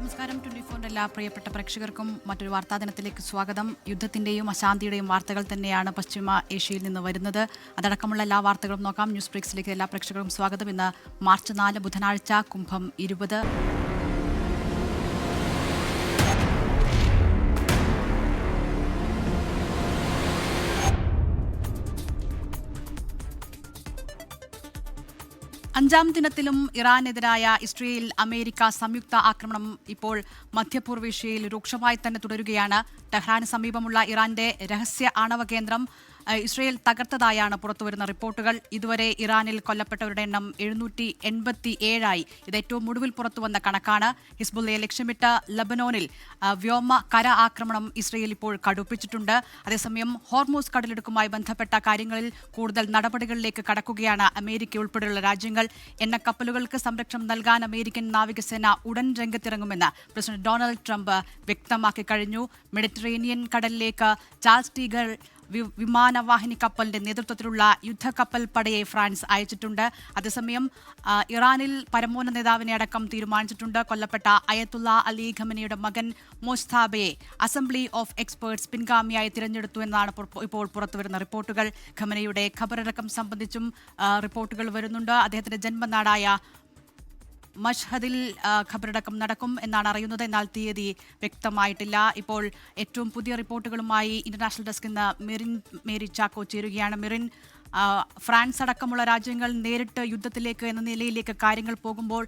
നമസ്കാരം. 24 എല്ലാ പ്രിയപ്പെട്ട പ്രേക്ഷകർക്കും മറ്റൊരു വാർത്താ ദിനത്തിലേക്ക് സ്വാഗതം. യുദ്ധത്തിന്റെയും അശാന്തിയുടെയും വാർത്തകൾ തന്നെയാണ് പശ്ചിമ ഏഷ്യയിൽ നിന്ന് വരുന്നത്. അതടക്കമുള്ള എല്ലാ വാർത്തകളും നോക്കാം. ന്യൂസ് ബ്രേക്സിലേക്ക് എല്ലാ പ്രേക്ഷകർക്കും സ്വാഗതം. ഇന്ന് മാർച്ച് 4 ബുധനാഴ്ച, കുംഭം 20. അഞ്ചാം ദിനത്തിലും ഇറാനെതിരായ ഇസ്രയേൽ അമേരിക്ക സംയുക്ത ആക്രമണം ഇപ്പോൾ മധ്യപൂർവേഷ്യയിൽ രൂക്ഷമായി തന്നെ തുടരുകയാണ്. ടെഹ്റാന് സമീപമുള്ള ഇറാന്റെ രഹസ്യ ആണവ കേന്ദ്രം ഇസ്രയേൽ തകർത്തതായാണ് പുറത്തുവരുന്ന റിപ്പോർട്ടുകൾ. ഇതുവരെ ഇറാനിൽ കൊല്ലപ്പെട്ടവരുടെ എണ്ണം 787 ഇത് ഏറ്റവും ഒടുവിൽ പുറത്തുവന്ന കണക്കാണ്. ഹിസ്ബുള്ളയെ ലക്ഷ്യമിട്ട് ലബനോനിൽ വ്യോമ കര ആക്രമണം ഇസ്രയേൽ ഇപ്പോൾ കടുപ്പിച്ചിട്ടുണ്ട്. അതേസമയം ഹോർമൂസ് കടലിടുക്കുമായി ബന്ധപ്പെട്ട കാര്യങ്ങളിൽ കൂടുതൽ നടപടികളിലേക്ക് കടക്കുകയാണ് അമേരിക്ക ഉൾപ്പെടെയുള്ള രാജ്യങ്ങൾ. എണ്ണക്കപ്പലുകൾക്ക് സംരക്ഷണം നൽകാൻ അമേരിക്കൻ നാവികസേന ഉടൻ രംഗത്തിറങ്ങുമെന്ന് പ്രസിഡന്റ് ഡൊണാൾഡ് ട്രംപ് വ്യക്തമാക്കി കഴിഞ്ഞു. മെഡിറ്ററേനിയൻ കടലിലേക്ക് ചാൾസ് ടീഗർ വിമാനവാഹിനി കപ്പലിന്റെ നേതൃത്വത്തിലുള്ള യുദ്ധക്കപ്പൽ പടയെ ഫ്രാൻസ് അയച്ചിട്ടുണ്ട്. അതേസമയം ഇറാനിൽ പരമോന്നത നേതാവിനെ അടക്കം തീരുമാനിച്ചിട്ടുണ്ട്. കൊല്ലപ്പെട്ട അയത്തുള്ള അലി ഖമനിയുടെ മകൻ മോജ്തബയെ അസംബ്ലി ഓഫ് എക്സ്പേർട്സ് പിൻഗാമിയായി തിരഞ്ഞെടുത്തു എന്നാണ് ഇപ്പോൾ പുറത്തുവരുന്ന റിപ്പോർട്ടുകൾ. ഖമനിയുടെ ഖബറടക്കം സംബന്ധിച്ചും റിപ്പോർട്ടുകൾ വരുന്നുണ്ട്. അദ്ദേഹത്തിന്റെ ജന്മനാടായ മഷ്ഹദിൽ ഖബറടക്കം നടക്കും എന്നാണ് അറിയുന്നത്. എന്നാൽ തീയതി വ്യക്തമായിട്ടില്ല. ഇപ്പോൾ ഏറ്റവും പുതിയ റിപ്പോർട്ടുകളുമായി ഇന്റർനാഷണൽ ഡെസ്കിൽ നിന്ന് മേരി ചാക്കോ ചേരുകയാണ്. മെറിൻ, ഫ്രാൻസ് അടക്കമുള്ള രാജ്യങ്ങൾ നേരിട്ട് യുദ്ധത്തിലേക്ക് എന്ന നിലയിലേക്ക് കാര്യങ്ങൾ പോകുമ്പോൾ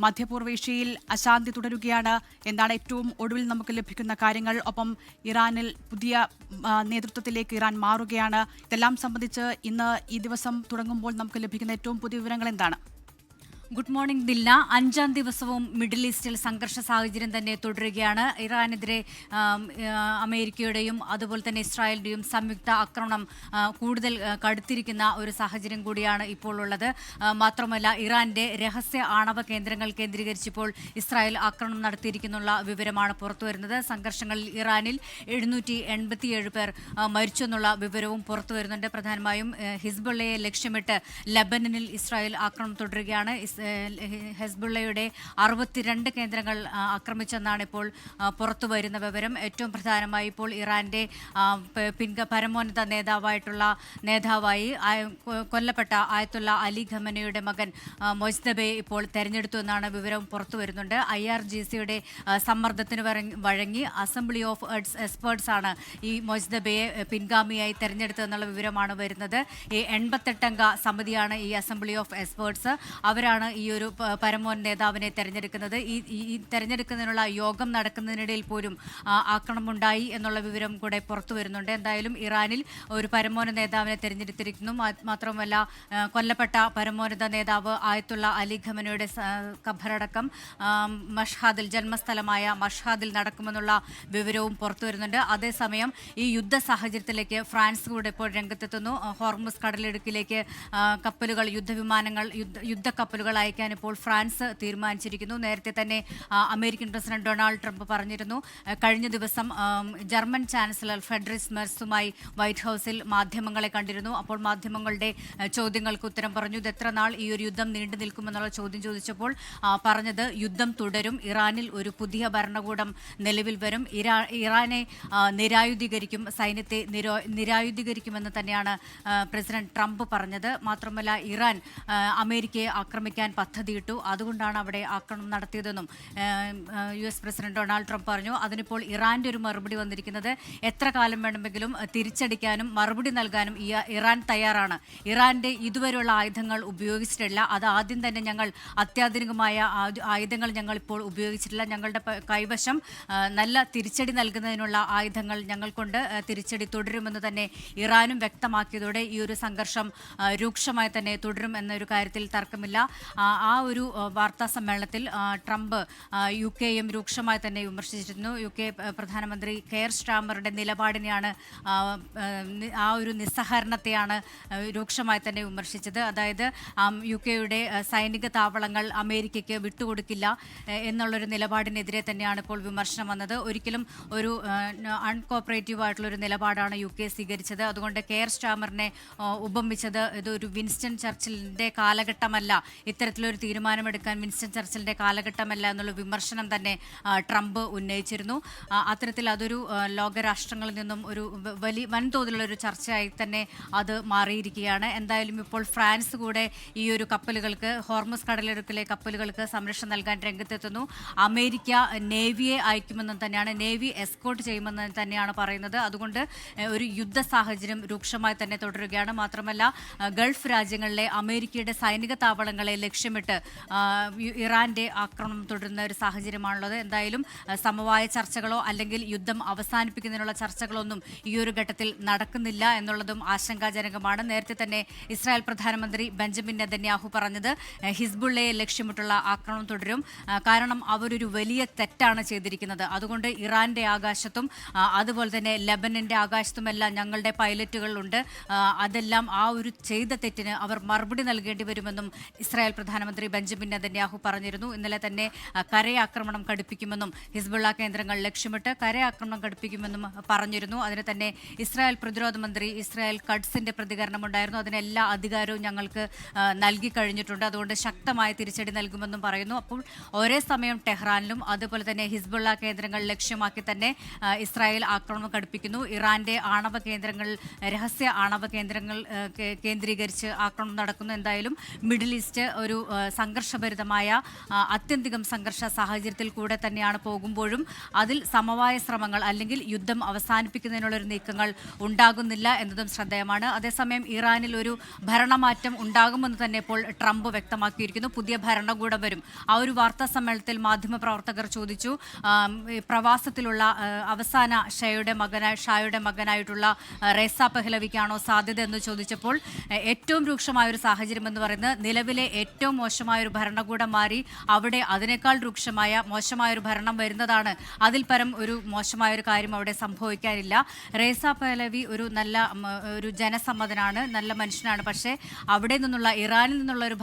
മധ്യപൂർവേഷ്യയിൽ അശാന്തി തുടരുകയാണ്. എന്താണ് ഏറ്റവും ഒടുവിൽ നമുക്ക് ലഭിക്കുന്ന കാര്യങ്ങൾ? ഒപ്പം ഇറാനിൽ പുതിയ നേതൃത്വത്തിലേക്ക് ഇറാൻ മാറുകയാണ്. ഇതെല്ലാം സംബന്ധിച്ച് ഇന്ന് ഈ ദിവസം തുടങ്ങുമ്പോൾ നമുക്ക് ലഭിക്കുന്ന ഏറ്റവും പുതിയ വിവരങ്ങൾ എന്താണ്? Good morning Dilla. അഞ്ചാം ദിവസവും മിഡിൽ ഈസ്റ്റിൽ സംഘർഷ സാഹചര്യം തന്നെ തുടരുകയാണ്. ഇറാനെതിരെ അമേരിക്കയുടെയും അതുപോലെ തന്നെ ഇസ്രായേലിന്റെയും സംയുക്ത ആക്രമണം കൂടുതൽ കടുത്തിരിക്കുന്ന ഒരു സാഹചര്യം കൂടിയാണ് ഇപ്പോൾ ഉള്ളത്. മാത്രമല്ല, ഇറാന്റെ രഹസ്യ ആണവ കേന്ദ്രങ്ങൾ കേന്ദ്രീകരിച്ചിപ്പോൾ ഇസ്രായേൽ ആക്രമണം നടത്തിയിരിക്കുന്നുള്ള വിവരമാണ് പുറത്തുവരുന്നത്. സംഘർഷങ്ങളിൽ ഇറാനിൽ 787 പേർ മരിച്ചെന്നുള്ള വിവരവും പുറത്തുവരുന്നുണ്ട്. പ്രധാനമായും ഹിസ്ബുള്ളയെ ലക്ഷ്യമിട്ട് ലബനനിൽ ഇസ്രായേൽ ആക്രമണം തുടരുകയാണ്. ഹെസ്ബുള്ളയുടെ 62 കേന്ദ്രങ്ങൾ ആക്രമിച്ചെന്നാണ് ഇപ്പോൾ പുറത്തു വരുന്ന വിവരം. ഏറ്റവും പ്രധാനമായി ഇപ്പോൾ ഇറാന്റെ പരമോന്നത നേതാവായി കൊല്ലപ്പെട്ട ആയത്തുള്ള അലി ഖമനിയുടെ മകൻ മൊജ്തബയെ ഇപ്പോൾ തെരഞ്ഞെടുത്തു എന്നാണ് വിവരം പുറത്തു വരുന്നുണ്ട്. IRGCയുടെ സമ്മർദ്ദത്തിന് വഴങ്ങി അസംബ്ലി ഓഫ് എക്സ്പേർട്സ് ആണ് ഈ മൊജ്തബയെ പിൻഗാമിയായി തെരഞ്ഞെടുത്തതെന്നുള്ള വിവരമാണ് വരുന്നത്. ഈ 88 അംഗ സമിതിയാണ് ഈ അസംബ്ലി ഓഫ് എക്സ്പേർട്സ്. അവരാണ് ഈ ഒരു പരമോന്നത നേതാവിനെ തെരഞ്ഞെടുക്കുന്നത്. ഈ തെരഞ്ഞെടുക്കുന്നതിനുള്ള യോഗം നടക്കുന്നതിനിടയിൽ പോലും ആക്രമണമുണ്ടായി എന്നുള്ള വിവരം കൂടെ പുറത്തു വരുന്നുണ്ട്. എന്തായാലും ഇറാനിൽ ഒരു പരമോന്നത നേതാവിനെ തെരഞ്ഞെടുത്തിരിക്കുന്നു. മാത്രമല്ല, കൊല്ലപ്പെട്ട പരമോന്നത നേതാവ് ആയത്തുള്ള അലി ഖമനിയുടെ ഖബറടക്കം മഷ്ഹാദിൽ, ജന്മസ്ഥലമായ മഷ്ഹാദിൽ നടക്കുമെന്നുള്ള വിവരവും പുറത്തു വരുന്നുണ്ട്. അതേസമയം ഈ യുദ്ധ സാഹചര്യത്തിലേക്ക് ഫ്രാൻസ് കൂടെ ഇപ്പോൾ രംഗത്തെത്തുന്നു. ഹോർമുസ് കടലിടുക്കിലേക്ക് കപ്പലുകൾ, യുദ്ധക്കപ്പലുകൾ അയക്കാൻ ഇപ്പോൾ ഫ്രാൻസ് തീരുമാനിച്ചിരിക്കുന്നു. നേരത്തെ തന്നെ അമേരിക്കൻ പ്രസിഡന്റ് ഡൊണാൾഡ് ട്രംപ് പറഞ്ഞിരുന്നു. കഴിഞ്ഞ ദിവസം ജർമ്മൻ ചാൻസലർ ഫ്രെഡറിക് മെർസുമായി വൈറ്റ് ഹൗസിൽ മാധ്യമങ്ങളെ കണ്ടിരുന്നു. അപ്പോൾ മാധ്യമങ്ങളുടെ ചോദ്യങ്ങൾക്ക് ഉത്തരം പറഞ്ഞു. ഇത് എത്ര നാൾ ഈ ഒരു യുദ്ധം നീണ്ടു നിൽക്കുമെന്നുള്ള ചോദ്യം ചോദിച്ചപ്പോൾ പറഞ്ഞത് യുദ്ധം തുടരും, ഇറാനിൽ ഒരു പുതിയ ഭരണകൂടം നിലവിൽ വരും, ഇറാനെ നിരായുധീകരിക്കും, സൈന്യത്തെ നിരായുധീകരിക്കുമെന്ന് തന്നെയാണ് പ്രസിഡന്റ് ട്രംപ് പറഞ്ഞത്. മാത്രമല്ല, ഇറാൻ അമേരിക്കയെ ആക്രമിക്കാൻ പദ്ധതിയിട്ടു, അതുകൊണ്ടാണ് അവിടെ ആക്രമണം നടത്തിയതെന്നും US പ്രസിഡന്റ് ഡൊണാൾഡ് ട്രംപ് പറഞ്ഞു. അതിനിപ്പോൾ ഇറാന്റെ ഒരു മറുപടി വന്നിരിക്കുന്നത്, എത്ര കാലം വേണമെങ്കിലും തിരിച്ചടിക്കാനും മറുപടി നൽകാനും ഇറാൻ തയ്യാറാണ്. ഇറാന്റെ ഇതുവരെയുള്ള ആയുധങ്ങൾ ഉപയോഗിച്ചിട്ടില്ല. അത് ആദ്യം തന്നെ ഞങ്ങൾ അത്യാധുനികമായ ആയുധങ്ങൾ ഞങ്ങൾ ഇപ്പോൾ ഉപയോഗിച്ചിട്ടില്ല. ഞങ്ങളുടെ കൈവശം നല്ല തിരിച്ചടി നൽകുന്നതിനുള്ള ആയുധങ്ങൾ ഞങ്ങൾക്കൊണ്ട്, തിരിച്ചടി തുടരുമെന്ന് തന്നെ ഇറാനും വ്യക്തമാക്കിയതോടെ ഈ ഒരു സംഘർഷം രൂക്ഷമായി തന്നെ തുടരും എന്നൊരു കാര്യത്തിൽ തർക്കമില്ല. ആ ഒരു വാർത്താ സമ്മേളനത്തിൽ ട്രംപ് UK-യും രൂക്ഷമായി തന്നെ വിമർശിച്ചിരുന്നു. UK പ്രധാനമന്ത്രി കെയർ സ്റ്റാമറുടെ നിലപാടിനെയാണ്, ആ ഒരു നിസ്സഹകരണത്തെയാണ് രൂക്ഷമായി തന്നെ വിമർശിച്ചത്. അതായത് UK-യുടെ സൈനിക താവളങ്ങൾ അമേരിക്കയ്ക്ക് വിട്ടുകൊടുക്കില്ല എന്നുള്ളൊരു നിലപാടിനെതിരെ തന്നെയാണ് ഇപ്പോൾ വിമർശനം വന്നത്. ഒരിക്കലും ഒരു അൺകോപ്പറേറ്റീവ് ആയിട്ടുള്ളൊരു നിലപാടാണ് UK സ്വീകരിച്ചത്. അതുകൊണ്ട് കെയർ സ്റ്റാമറിനെ ഉപമിച്ചത് ഇതൊരു വിൻസ്റ്റൺ ചർച്ചിലിൻ്റെ കാലഘട്ടമല്ല, ഇത്തരം ഇത്തരത്തിലൊരു തീരുമാനമെടുക്കാൻ വിൻസ്റ്റൺ ചർച്ചിലിന്റെ കാലഘട്ടമല്ല എന്നുള്ള വിമർശനം തന്നെ ട്രംപ് ഉന്നയിച്ചിരുന്നു. അത്തരത്തിൽ അതൊരു ലോകരാഷ്ട്രങ്ങളിൽ നിന്നും ഒരു വൻതോതിലുള്ള ഒരു ചർച്ചയായി തന്നെ അത് മാറിയിരിക്കുകയാണ്. എന്തായാലും ഇപ്പോൾ ഫ്രാൻസ് കൂടെ ഈ ഒരു കപ്പലുകൾക്ക്, ഹോർമസ് കടലിടുക്കിലെ കപ്പലുകൾക്ക് സംരക്ഷണം നൽകാൻ രംഗത്തെത്തുന്നു. അമേരിക്ക നേവിയെ അയക്കുമെന്നും തന്നെയാണ്, നേവി എസ്കോർട്ട് ചെയ്യുമെന്ന് തന്നെയാണ് പറയുന്നത്. അതുകൊണ്ട് ഒരു യുദ്ധ സാഹചര്യം രൂക്ഷമായി തന്നെ തുടരുകയാണ്. മാത്രമല്ല ഗൾഫ് രാജ്യങ്ങളിലെ അമേരിക്കയുടെ സൈനിക താവളങ്ങളെ ലക്ഷ്യമിട്ട് ഇറാന്റെ ആക്രമണം തുടരുന്ന ഒരു സാഹചര്യമാണുള്ളത്. എന്തായാലും സമവായ ചർച്ചകളോ അല്ലെങ്കിൽ യുദ്ധം അവസാനിപ്പിക്കുന്നതിനുള്ള ചർച്ചകളൊന്നും ഈ ഒരു ഘട്ടത്തിൽ നടക്കുന്നില്ല എന്നുള്ളതും ആശങ്കാജനകമാണ്. നേരത്തെ തന്നെ ഇസ്രായേൽ പ്രധാനമന്ത്രി ബെഞ്ചമിൻ നെതന്യാഹു പറഞ്ഞത് ഹിസ്ബുള്ളയെ ലക്ഷ്യമിട്ടുള്ള ആക്രമണം തുടരും, കാരണം അവരൊരു വലിയ തെറ്റാണ് ചെയ്തിരിക്കുന്നത്. അതുകൊണ്ട് ഇറാന്റെ ആകാശത്തും അതുപോലെ തന്നെ ലെബനന്റെ ആകാശത്തുമെല്ലാം ഞങ്ങളുടെ പൈലറ്റുകളുണ്ട്, അതെല്ലാം ആ ഒരു ചെയ്ത തെറ്റിന് അവർ മറുപടി നൽകേണ്ടി വരുമെന്നും ഇസ്രായേൽ പ്രധാനമന്ത്രി ബെഞ്ചമിൻ നെതന്യാഹു പറഞ്ഞിരുന്നു. ഇന്നലെ തന്നെ കരയാക്രമണം കടുപ്പിക്കുമെന്നും ഹിസ്ബുള്ള കേന്ദ്രങ്ങൾ ലക്ഷ്യമിട്ട് കരയാക്രമണം കടുപ്പിക്കുമെന്നും പറഞ്ഞിരുന്നു. അതിന് തന്നെ ഇസ്രായേൽ പ്രതിരോധ മന്ത്രി ഇസ്രായേൽ കഡ്സിന്റെ പ്രതികരണമുണ്ടായിരുന്നു. അതിന് എല്ലാ അധികാരവും ഞങ്ങൾക്ക് നൽകി കഴിഞ്ഞിട്ടുണ്ട്, അതുകൊണ്ട് ശക്തമായ തിരിച്ചടി നൽകുമെന്നും പറയുന്നു. അപ്പോൾ ഒരേ സമയം ടെഹ്റാനിലും അതുപോലെ തന്നെ ഹിസ്ബുള്ള കേന്ദ്രങ്ങൾ ലക്ഷ്യമാക്കി തന്നെ ഇസ്രായേൽ ആക്രമണം കടുപ്പിക്കുന്നു. ഇറാന്റെ ആണവ കേന്ദ്രങ്ങൾ, രഹസ്യ ആണവ കേന്ദ്രങ്ങൾ കേന്ദ്രീകരിച്ച് ആക്രമണം നടക്കുന്നു. എന്തായാലും മിഡിൽ ഈസ്റ്റ് ഒരു സംഘർഷഭരിതമായ അത്യന്തികം സംഘർഷ സാഹചര്യത്തിൽ കൂടെ തന്നെയാണ് പോകുമ്പോഴും അതിൽ സമവായ ശ്രമങ്ങൾ അല്ലെങ്കിൽ യുദ്ധം അവസാനിപ്പിക്കുന്നതിനുള്ളൊരു നീക്കങ്ങൾ ഉണ്ടാകുന്നില്ല എന്നതും ശ്രദ്ധേയമാണ്. അതേസമയം ഇറാനിൽ ഒരു ഭരണമാറ്റം ഉണ്ടാകുമെന്ന് തന്നെ ഇപ്പോൾ ട്രംപ് വ്യക്തമാക്കിയിരിക്കുന്നു. പുതിയ ഭരണകൂടം വരും. ആ ഒരു വാർത്താ സമ്മേളനത്തിൽ മാധ്യമപ്രവർത്തകർ ചോദിച്ചു, പ്രവാസത്തിലുള്ള അവസാന ഷായുടെ മകനായിട്ടുള്ള റേസ പഹ്ലവിക്കാണോ സാധ്യത എന്ന് ചോദിച്ചപ്പോൾ ഏറ്റവും രൂക്ഷമായ ഒരു സാഹചര്യം എന്ന് പറയുന്നത് നിലവിലെ ഏറ്റവും മോശമായ ഒരു ഭരണകൂടം മാറി അവിടെ അതിനേക്കാൾ രൂക്ഷമായ മോശമായ ഒരു ഭരണം വരുന്നതാണ്. അതിൽ പരം ഒരു മോശമായ ഒരു കാര്യം അവിടെ സംഭവിക്കാനില്ല. റേസ പഹ്ലവി ഒരു ജനസമ്മതനാണ്, നല്ല മനുഷ്യനാണ്. പക്ഷേ അവിടെ നിന്നുള്ള ഇറാനിൽ നിന്നുള്ള ഒരു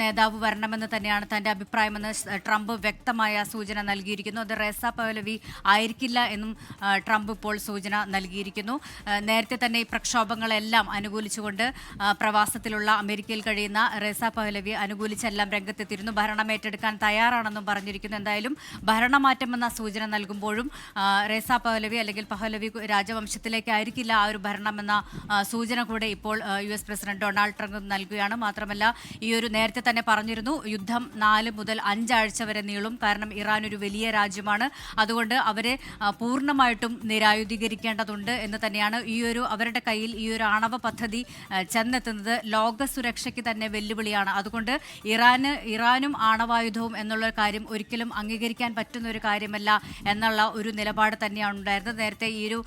നേതാവ് വരണമെന്ന് തന്നെയാണ് തന്റെ അഭിപ്രായമെന്ന് ട്രംപ് വ്യക്തമായ സൂചന നൽകിയിരിക്കുന്നു. അത് റേസ പഹ്ലവി ആയിരിക്കില്ല എന്നും ട്രംപ് ഇപ്പോൾ സൂചന നൽകിയിരിക്കുന്നു. നേരത്തെ തന്നെ ഈ പ്രക്ഷോഭങ്ങളെല്ലാം അനുകൂലിച്ചുകൊണ്ട് പ്രവാസത്തിലുള്ള അമേരിക്കയിൽ കഴിയുന്ന റേസ പഹ്ലവി അനുകൂലിച്ചെല്ലാം രംഗത്തെത്തിയിരുന്നു. ഭരണം ഏറ്റെടുക്കാൻ തയ്യാറാണെന്നും പറഞ്ഞിരിക്കുന്നു. എന്തായാലും ഭരണമാറ്റം എന്ന സൂചന നൽകുമ്പോഴും റേസ പഹ്ലവി അല്ലെങ്കിൽ പഹ്ലവി രാജവംശത്തിലേക്കായിരിക്കില്ല ആ ഒരു ഭരണം എന്ന സൂചന കൂടെ ഇപ്പോൾ US പ്രസിഡന്റ് ഡൊണാൾഡ് ട്രംപ് നൽകുകയാണ്. മാത്രമല്ല ഈ ഒരു നേരത്തെ തന്നെ പറഞ്ഞിരുന്നു, യുദ്ധം 4 മുതൽ 5 ആഴ്ച വരെ നീളും, കാരണം ഇറാൻ ഒരു വലിയ രാജ്യമാണ്, അതുകൊണ്ട് അവരെ പൂർണ്ണമായിട്ടും നിരായുധീകരിക്കേണ്ടതുണ്ട് എന്ന് തന്നെയാണ്. അവരുടെ കയ്യിൽ ഈ ഒരു ആണവ പദ്ധതി ചെന്നെത്തുന്നത് ലോക സുരക്ഷയ്ക്ക് തന്നെ വെല്ലുവിളിയാണ്. അതുകൊണ്ട് ഇറാനും ആണവായുധവും എന്നുള്ള കാര്യം ഒരിക്കലും അംഗീകരിക്കാൻ പറ്റുന്ന ഒരു കാര്യമല്ല എന്നുള്ള ഒരു നിലപാട് തന്നെയാണ് ഉണ്ടായിരുന്നത്. നേരത്തെ ഈ ഒരു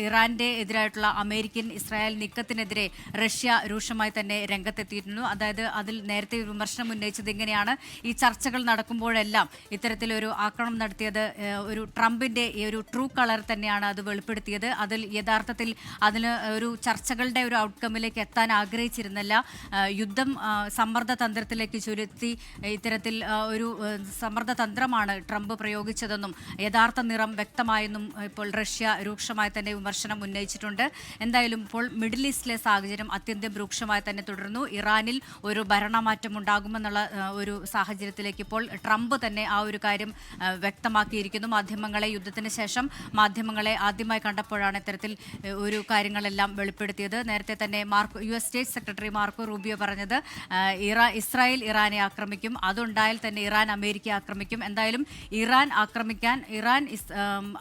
ഇറാന്റെ എതിരായിട്ടുള്ള അമേരിക്കൻ ഇസ്രായേൽ നീക്കത്തിനെതിരെ റഷ്യ രൂക്ഷമായി തന്നെ രംഗത്തെത്തിയിരുന്നു. അതായത് അതിൽ നേരത്തെ വിമർശനം ഉന്നയിച്ചത് ഇങ്ങനെയാണ്, ഈ ചർച്ചകൾ നടക്കുമ്പോഴെല്ലാം ഇത്തരത്തിലൊരു ആക്രമണം നടത്തിയത് ഒരു ട്രംപിന്റെ ഈ ഒരു ട്രൂ കളർ തന്നെയാണ് അത് വെളിപ്പെടുത്തിയത്. അതിൽ യഥാർത്ഥത്തിൽ അതിന് ഒരു ചർച്ചകളുടെ ഒരു ഔട്ട്കമ്മിലേക്ക് എത്താൻ ആഗ്രഹിച്ചിരുന്നില്ല. യുദ്ധം സമ്മർദ്ദ തന്ത്രത്തിലേക്ക് ചുരുത്തി ഇത്തരത്തിൽ ഒരു സമ്മർദ്ദ തന്ത്രമാണ് ട്രംപ് പ്രയോഗിച്ചതെന്നും യഥാർത്ഥ നിറം വ്യക്തമായെന്നും ഇപ്പോൾ റഷ്യ രൂക്ഷമായി തന്നെ വിമർശനം ഉന്നയിച്ചിട്ടുണ്ട്. എന്തായാലും ഇപ്പോൾ മിഡിൽ ഈസ്റ്റിലെ സാഹചര്യം അത്യന്തം രൂക്ഷമായി തന്നെ തുടരുന്നു. ഇറാനിൽ ഒരു ഭരണമാറ്റം ഉണ്ടാകുമെന്നുള്ള ഒരു സാഹചര്യത്തിലേക്ക് ഇപ്പോൾ ട്രംപ് തന്നെ ആ ഒരു കാര്യം വ്യക്തമാക്കിയിരിക്കുന്നു. യുദ്ധത്തിന് ശേഷം മാധ്യമങ്ങളെ ആദ്യമായി കണ്ടപ്പോഴാണ് ഇത്തരത്തിൽ ഒരു കാര്യങ്ങളെല്ലാം വെളിപ്പെടുത്തിയത്. നേരത്തെ തന്നെ US state secretary Marco Rubio പറഞ്ഞത് ഇസ്രായേൽ ഇറാനെ ആക്രമിക്കും, അതുണ്ടായാൽ തന്നെ ഇറാൻ അമേരിക്കയെ ആക്രമിക്കും. എന്തായാലും ഇറാൻ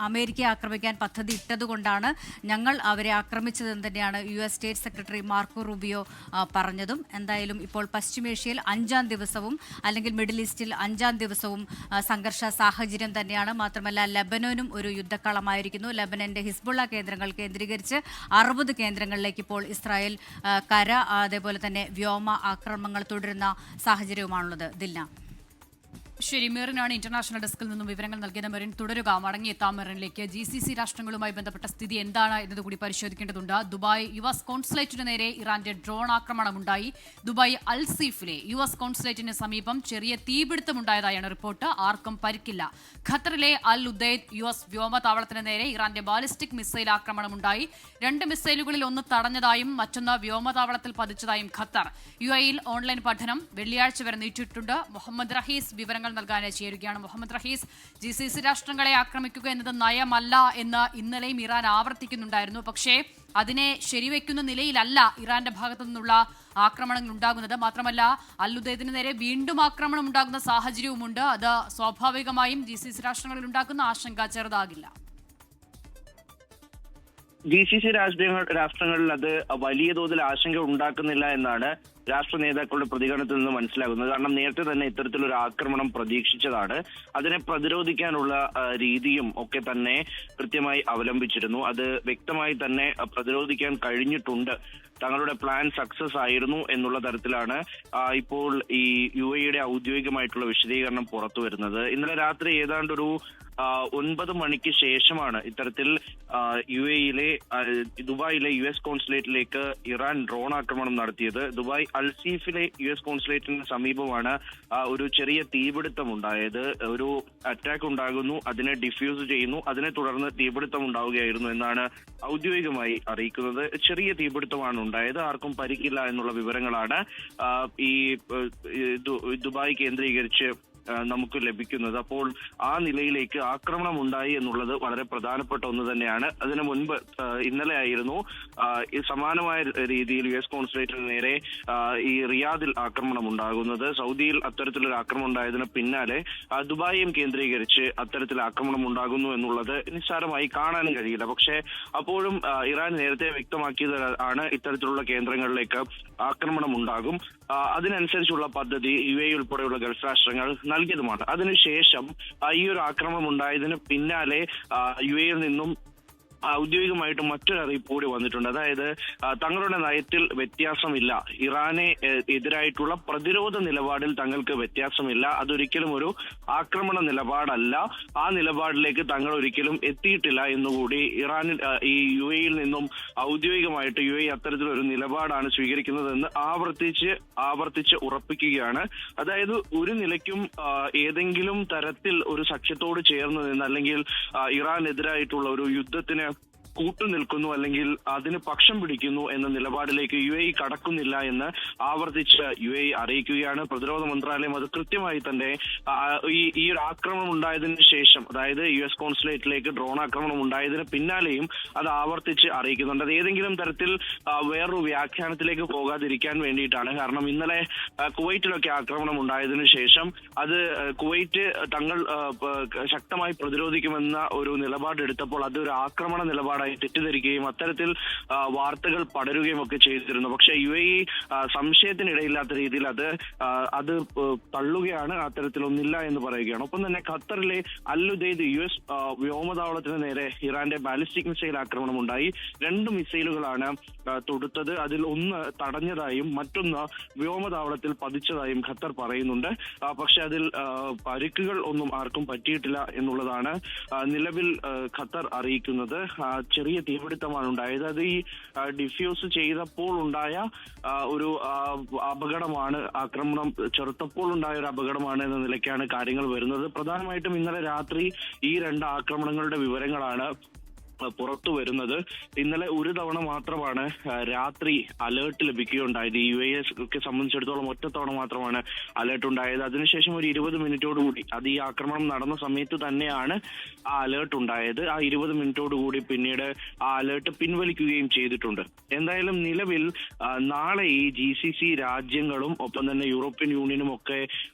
അമേരിക്കയെ ആക്രമിക്കാൻ പദ്ധതി ഇട്ടതുകൊണ്ടാണ് ഞങ്ങൾ അവരെ ആക്രമിച്ചതെന്ന് തന്നെയാണ് US state secretary Marco Rubio പറഞ്ഞതും. എന്തായാലും ഇപ്പോൾ പശ്ചിമേഷ്യയിൽ 5-ാം ദിവസവും അല്ലെങ്കിൽ മിഡിൽ ഈസ്റ്റിൽ 5-ാം ദിവസവും സംഘർഷ സാഹചര്യം തന്നെയാണ്. മാത്രമല്ല ലെബനോനും ഒരു യുദ്ധക്കളമായിരിക്കുന്നു. ലെബനന്റെ ഹിസ്ബുള്ള കേന്ദ്രങ്ങൾ കേന്ദ്രീകരിച്ച് 60 കേന്ദ്രങ്ങളിലേക്ക് ഇപ്പോൾ ഇസ്രായേൽ കര അതേപോലെ തന്നെ വ്യോമ ആക്രമണങ്ങൾ തുടരുന്ന സാഹചര്യവുമാണുള്ളത്. ദിൽന. ശരി, മെറിനാണ് ഇന്റർനാഷണൽ ഡെസ്കിൽ നിന്നും വിവരങ്ങൾ നൽകിയത്. മെറിൻ തുടരുക, മടങ്ങിയെത്താം മെറിനിലേക്ക്. GCC രാഷ്ട്രങ്ങളുമായി ബന്ധപ്പെട്ട സ്ഥിതി എന്താണ് എന്നതുകൂടി പരിശോധിക്കേണ്ടതുണ്ട്. ദുബായ് US കോൺസുലേറ്റിന് നേരെ ഇറാന്റെ ഡ്രോൺ ആക്രമണമുണ്ടായി. ദുബായ് അൽസീഫിലെ US കോൺസുലേറ്റിന് സമീപം ചെറിയ തീപിടുത്തമുണ്ടായതായാണ് റിപ്പോർട്ട്. ആർക്കും പരിക്കില്ല. ഖത്തറിലെ അൽ ഉദൈദ് US വ്യോമതാവളത്തിന് നേരെ ഇറാന്റെ ബാലിസ്റ്റിക് മിസൈൽ ആക്രമണമുണ്ടായി. 2 മിസൈലുകളിൽ ഒന്ന് തടഞ്ഞതായും മറ്റൊന്ന് വ്യോമതാവളത്തിൽ പതിച്ചതായും ഖത്തർ. UAE-യിൽ ഓൺലൈൻ പഠനം വെള്ളിയാഴ്ച വരെ നീട്ടിയിട്ടുണ്ട്. മുഹമ്മദ് റഹീസ് വിവരങ്ങൾ നൽകാനായി ചേരുകയാണ്. മുഹമ്മദ് റഹീസ്, GCC രാഷ്ട്രങ്ങളെ ആക്രമിക്കുക എന്നത് നയമല്ല എന്ന് ഇന്നലെയും ഇറാൻ ആവർത്തിക്കുന്നുണ്ടായിരുന്നു. പക്ഷേ അതിനെ ശരിവെക്കുന്ന നിലയിലല്ല ഇറാന്റെ ഭാഗത്തു നിന്നുള്ള ആക്രമണങ്ങൾ ഉണ്ടാകുന്നത്. മാത്രമല്ല, അൽ-ഉദൈദിന് നേരെ വീണ്ടും ആക്രമണം ഉണ്ടാകുന്ന സാഹചര്യവുമുണ്ട്. അത് സ്വാഭാവികമായും GCC രാഷ്ട്രങ്ങളിൽ ഉണ്ടാക്കുന്ന ആശങ്ക ചെറുതാകില്ല. GCC രാഷ്ട്രങ്ങളിൽ അത് വലിയ തോതിൽ ആശങ്ക ഉണ്ടാക്കുന്നില്ല എന്നാണ് രാഷ്ട്ര നേതാക്കളുടെ പ്രതികരണത്തിൽ നിന്ന് മനസ്സിലാകുന്നത്. കാരണം നേരത്തെ തന്നെ ഇത്തരത്തിലൊരു ആക്രമണം പ്രതീക്ഷിച്ചതാണ്. അതിനെ പ്രതിരോധിക്കാനുള്ള രീതിയും ഒക്കെ തന്നെ കൃത്യമായി അവലംബിച്ചിരുന്നു. അത് വ്യക്തമായി തന്നെ പ്രതിരോധിക്കാൻ കഴിഞ്ഞിട്ടുണ്ട്. തങ്ങളുടെ പ്ലാൻ സക്സസ് ആയിരുന്നു എന്നുള്ള തരത്തിലാണ് ഇപ്പോൾ ഈ UAE-യുടെ ഔദ്യോഗികമായിട്ടുള്ള വിശദീകരണം പുറത്തു വരുന്നത്. ഇന്നലെ രാത്രി ഏതാണ്ടൊരു 9 മണിക്ക് ശേഷമാണ് ഇത്തരത്തിൽ UAE-യിലെ ദുബായിലെ US കോൺസുലേറ്റിലേക്ക് ഇറാൻ ഡ്രോൺ ആക്രമണം നടത്തിയത്. ദുബായ് അൽസീഫിലെ US കോൺസുലേറ്റിന് സമീപമാണ് ഒരു ചെറിയ തീപിടുത്തം ഉണ്ടായത്. ഒരു അറ്റാക്ക് ഉണ്ടാകുന്നു, അതിനെ ഡിഫ്യൂസ് ചെയ്യുന്നു, അതിനെ തുടർന്ന് തീപിടുത്തം ഉണ്ടാവുകയായിരുന്നു എന്നാണ് ഔദ്യോഗികമായി അറിയിക്കുന്നത്. ചെറിയ തീപിടുത്തമാണ് ഉണ്ടായത്, ആർക്കും പരിക്കില്ല എന്നുള്ള വിവരങ്ങളാണ് ഈ ദുബായ് കേന്ദ്രീകരിച്ച് നമുക്ക് ലഭിക്കുന്നത്. അപ്പോൾ ആ നിലയിലേക്ക് ആക്രമണം ഉണ്ടായി എന്നുള്ളത് വളരെ പ്രധാനപ്പെട്ട ഒന്ന് തന്നെയാണ്. അതിനു മുൻപ് ഇന്നലെ ആയിരുന്നു സമാനമായ രീതിയിൽ US കോൺസുലേറ്റിന് നേരെ ഈ റിയാദിൽ ആക്രമണം ഉണ്ടാകുന്നത്. സൗദിയിൽ അത്തരത്തിലൊരു ആക്രമണം ഉണ്ടായതിന് പിന്നാലെ ദുബായിയും കേന്ദ്രീകരിച്ച് അത്തരത്തിൽ ആക്രമണം ഉണ്ടാകുന്നു എന്നുള്ളത് നിസ്സാരമായി കാണാനും കഴിയില്ല. പക്ഷേ അപ്പോഴും ഇറാൻ നേരത്തെ വ്യക്തമാക്കിയത് ആണ് ഇത്തരത്തിലുള്ള കേന്ദ്രങ്ങളിലേക്ക് ആക്രമണം ഉണ്ടാകും. അതിനനുസരിച്ചുള്ള പദ്ധതി UAE ഉൾപ്പെടെയുള്ള ഗൾഫ് രാഷ്ട്രങ്ങൾ നൽകിയതുമാണ്. അതിനുശേഷം ഈ ഒരു ആക്രമണം ഉണ്ടായതിന് പിന്നാലെ UAE-യിൽ നിന്നും ഔദ്യോഗികമായിട്ട് മറ്റൊരു അറിയിപ്പ് കൂടി വന്നിട്ടുണ്ട്. അതായത് തങ്ങളുടെ നയത്തിൽ വ്യത്യാസമില്ല, ഇറാനെ എതിരായിട്ടുള്ള പ്രതിരോധ നിലപാടിൽ തങ്ങൾക്ക് വ്യത്യാസമില്ല, അതൊരിക്കലും ഒരു ആക്രമണ നിലപാടല്ല, ആ നിലപാടിലേക്ക് തങ്ങൾ ഒരിക്കലും എത്തിയിട്ടില്ല എന്നുകൂടി ഇറാനിൽ ഈ UAE-യിൽ നിന്നും ഔദ്യോഗികമായിട്ട് UAE അത്തരത്തിലൊരു നിലപാടാണ് സ്വീകരിക്കുന്നതെന്ന് ആവർത്തിച്ച് ഉറപ്പിക്കുകയാണ്. അതായത് ഒരു നിലയ്ക്കും ഏതെങ്കിലും തരത്തിൽ ഒരു സഖ്യത്തോട് ചേർന്ന് നിന്ന് അല്ലെങ്കിൽ ഇറാനെതിരായിട്ടുള്ള ഒരു യുദ്ധത്തിന് കൂട്ടുനിൽക്കുന്നു അല്ലെങ്കിൽ അതിന് പക്ഷം പിടിക്കുന്നു എന്ന നിലപാടിലേക്ക് UAE കടക്കുന്നില്ല എന്ന് ആവർത്തിച്ച് UAE അറിയിക്കുകയാണ്. പ്രതിരോധ മന്ത്രാലയം അത് കൃത്യമായി തന്നെ ഈ ഒരു ആക്രമണം ഉണ്ടായതിനു ശേഷം, അതായത് US കോൺസുലേറ്റിലേക്ക് ഡ്രോൺ ആക്രമണം ഉണ്ടായതിന് പിന്നാലെയും അത് ആവർത്തിച്ച് അറിയിക്കുന്നുണ്ട്. അത് ഏതെങ്കിലും തരത്തിൽ വേറൊരു വ്യാഖ്യാനത്തിലേക്ക് പോകാതിരിക്കാൻ വേണ്ടിയിട്ടാണ്. കാരണം ഇന്നലെ കുവൈറ്റിലൊക്കെ ആക്രമണം ഉണ്ടായതിനു ശേഷം അത് കുവൈറ്റ് തങ്ങൾ ശക്തമായി പ്രതിരോധിക്കുമെന്ന ഒരു നിലപാടെടുത്തപ്പോൾ അതൊരു ആക്രമണ നിലപാട് തെറ്റിദ്ധരിക്കുകയും അത്തരത്തിൽ വാർത്തകൾ പടരുകയും ഒക്കെ ചെയ്തിരുന്നു. പക്ഷേ UAE സംശയത്തിനിടയില്ലാത്ത രീതിയിൽ അത് തള്ളുകയാണ്, അത്തരത്തിലൊന്നില്ല എന്ന് പറയുകയാണ്. ഒപ്പം തന്നെ ഖത്തറിലെ അൽ ഉദൈദ് US വ്യോമതാവളത്തിന് നേരെ ഇറാന്റെ ബാലിസ്റ്റിക് മിസൈൽ ആക്രമണം ഉണ്ടായി. 2 മിസൈലുകളാണ് തൊടുത്തത്. അതിൽ ഒന്ന് തടഞ്ഞതായും മറ്റൊന്ന് വ്യോമതാവളത്തിൽ പതിച്ചതായും ഖത്തർ പറയുന്നുണ്ട്. പക്ഷെ അതിൽ പരിക്കുകൾ ഒന്നും ആർക്കും പറ്റിയിട്ടില്ല എന്നുള്ളതാണ് നിലവിൽ ഖത്തർ അറിയിക്കുന്നത്. ചെറിയ തീപിടുത്തമാണ് ഉണ്ടായത്. അത് ഈ ഡിഫ്യൂസ് ചെയ്തപ്പോൾ ഉണ്ടായ ഒരു അപകടമാണ്, ആക്രമണം ചെറുത്തപ്പോൾ ഉണ്ടായ ഒരു അപകടമാണ് എന്ന നിലയ്ക്കാണ് കാര്യങ്ങൾ വരുന്നത്. പ്രധാനമായിട്ടും ഇന്നലെ രാത്രി ഈ 2 ആക്രമണങ്ങളുടെ വിവരങ്ങളാണ് പുറത്തു വരുന്നത്. ഇന്നലെ ഒരു തവണ മാത്രമാണ് രാത്രി അലേർട്ട് ലഭിക്കുകയുണ്ടായത്. UAE ഒക്കെ സംബന്ധിച്ചിടത്തോളം ഒറ്റത്തവണ മാത്രമാണ് അലേർട്ട് ഉണ്ടായത്. അതിനുശേഷം ഒരു 20 മിനിറ്റോടുകൂടി, അത് ഈ ആക്രമണം നടന്ന സമയത്ത് തന്നെയാണ് ആ അലേർട്ട് ഉണ്ടായത്. ആ 20 മിനിറ്റോടുകൂടി പിന്നീട് ആ അലേർട്ട് പിൻവലിക്കുകയും ചെയ്തിട്ടുണ്ട്. എന്തായാലും നിലവിൽ നാളെ ഈ GCC രാജ്യങ്ങളും ഒപ്പം തന്നെ യൂറോപ്യൻ യൂണിയനും ഒക്കെ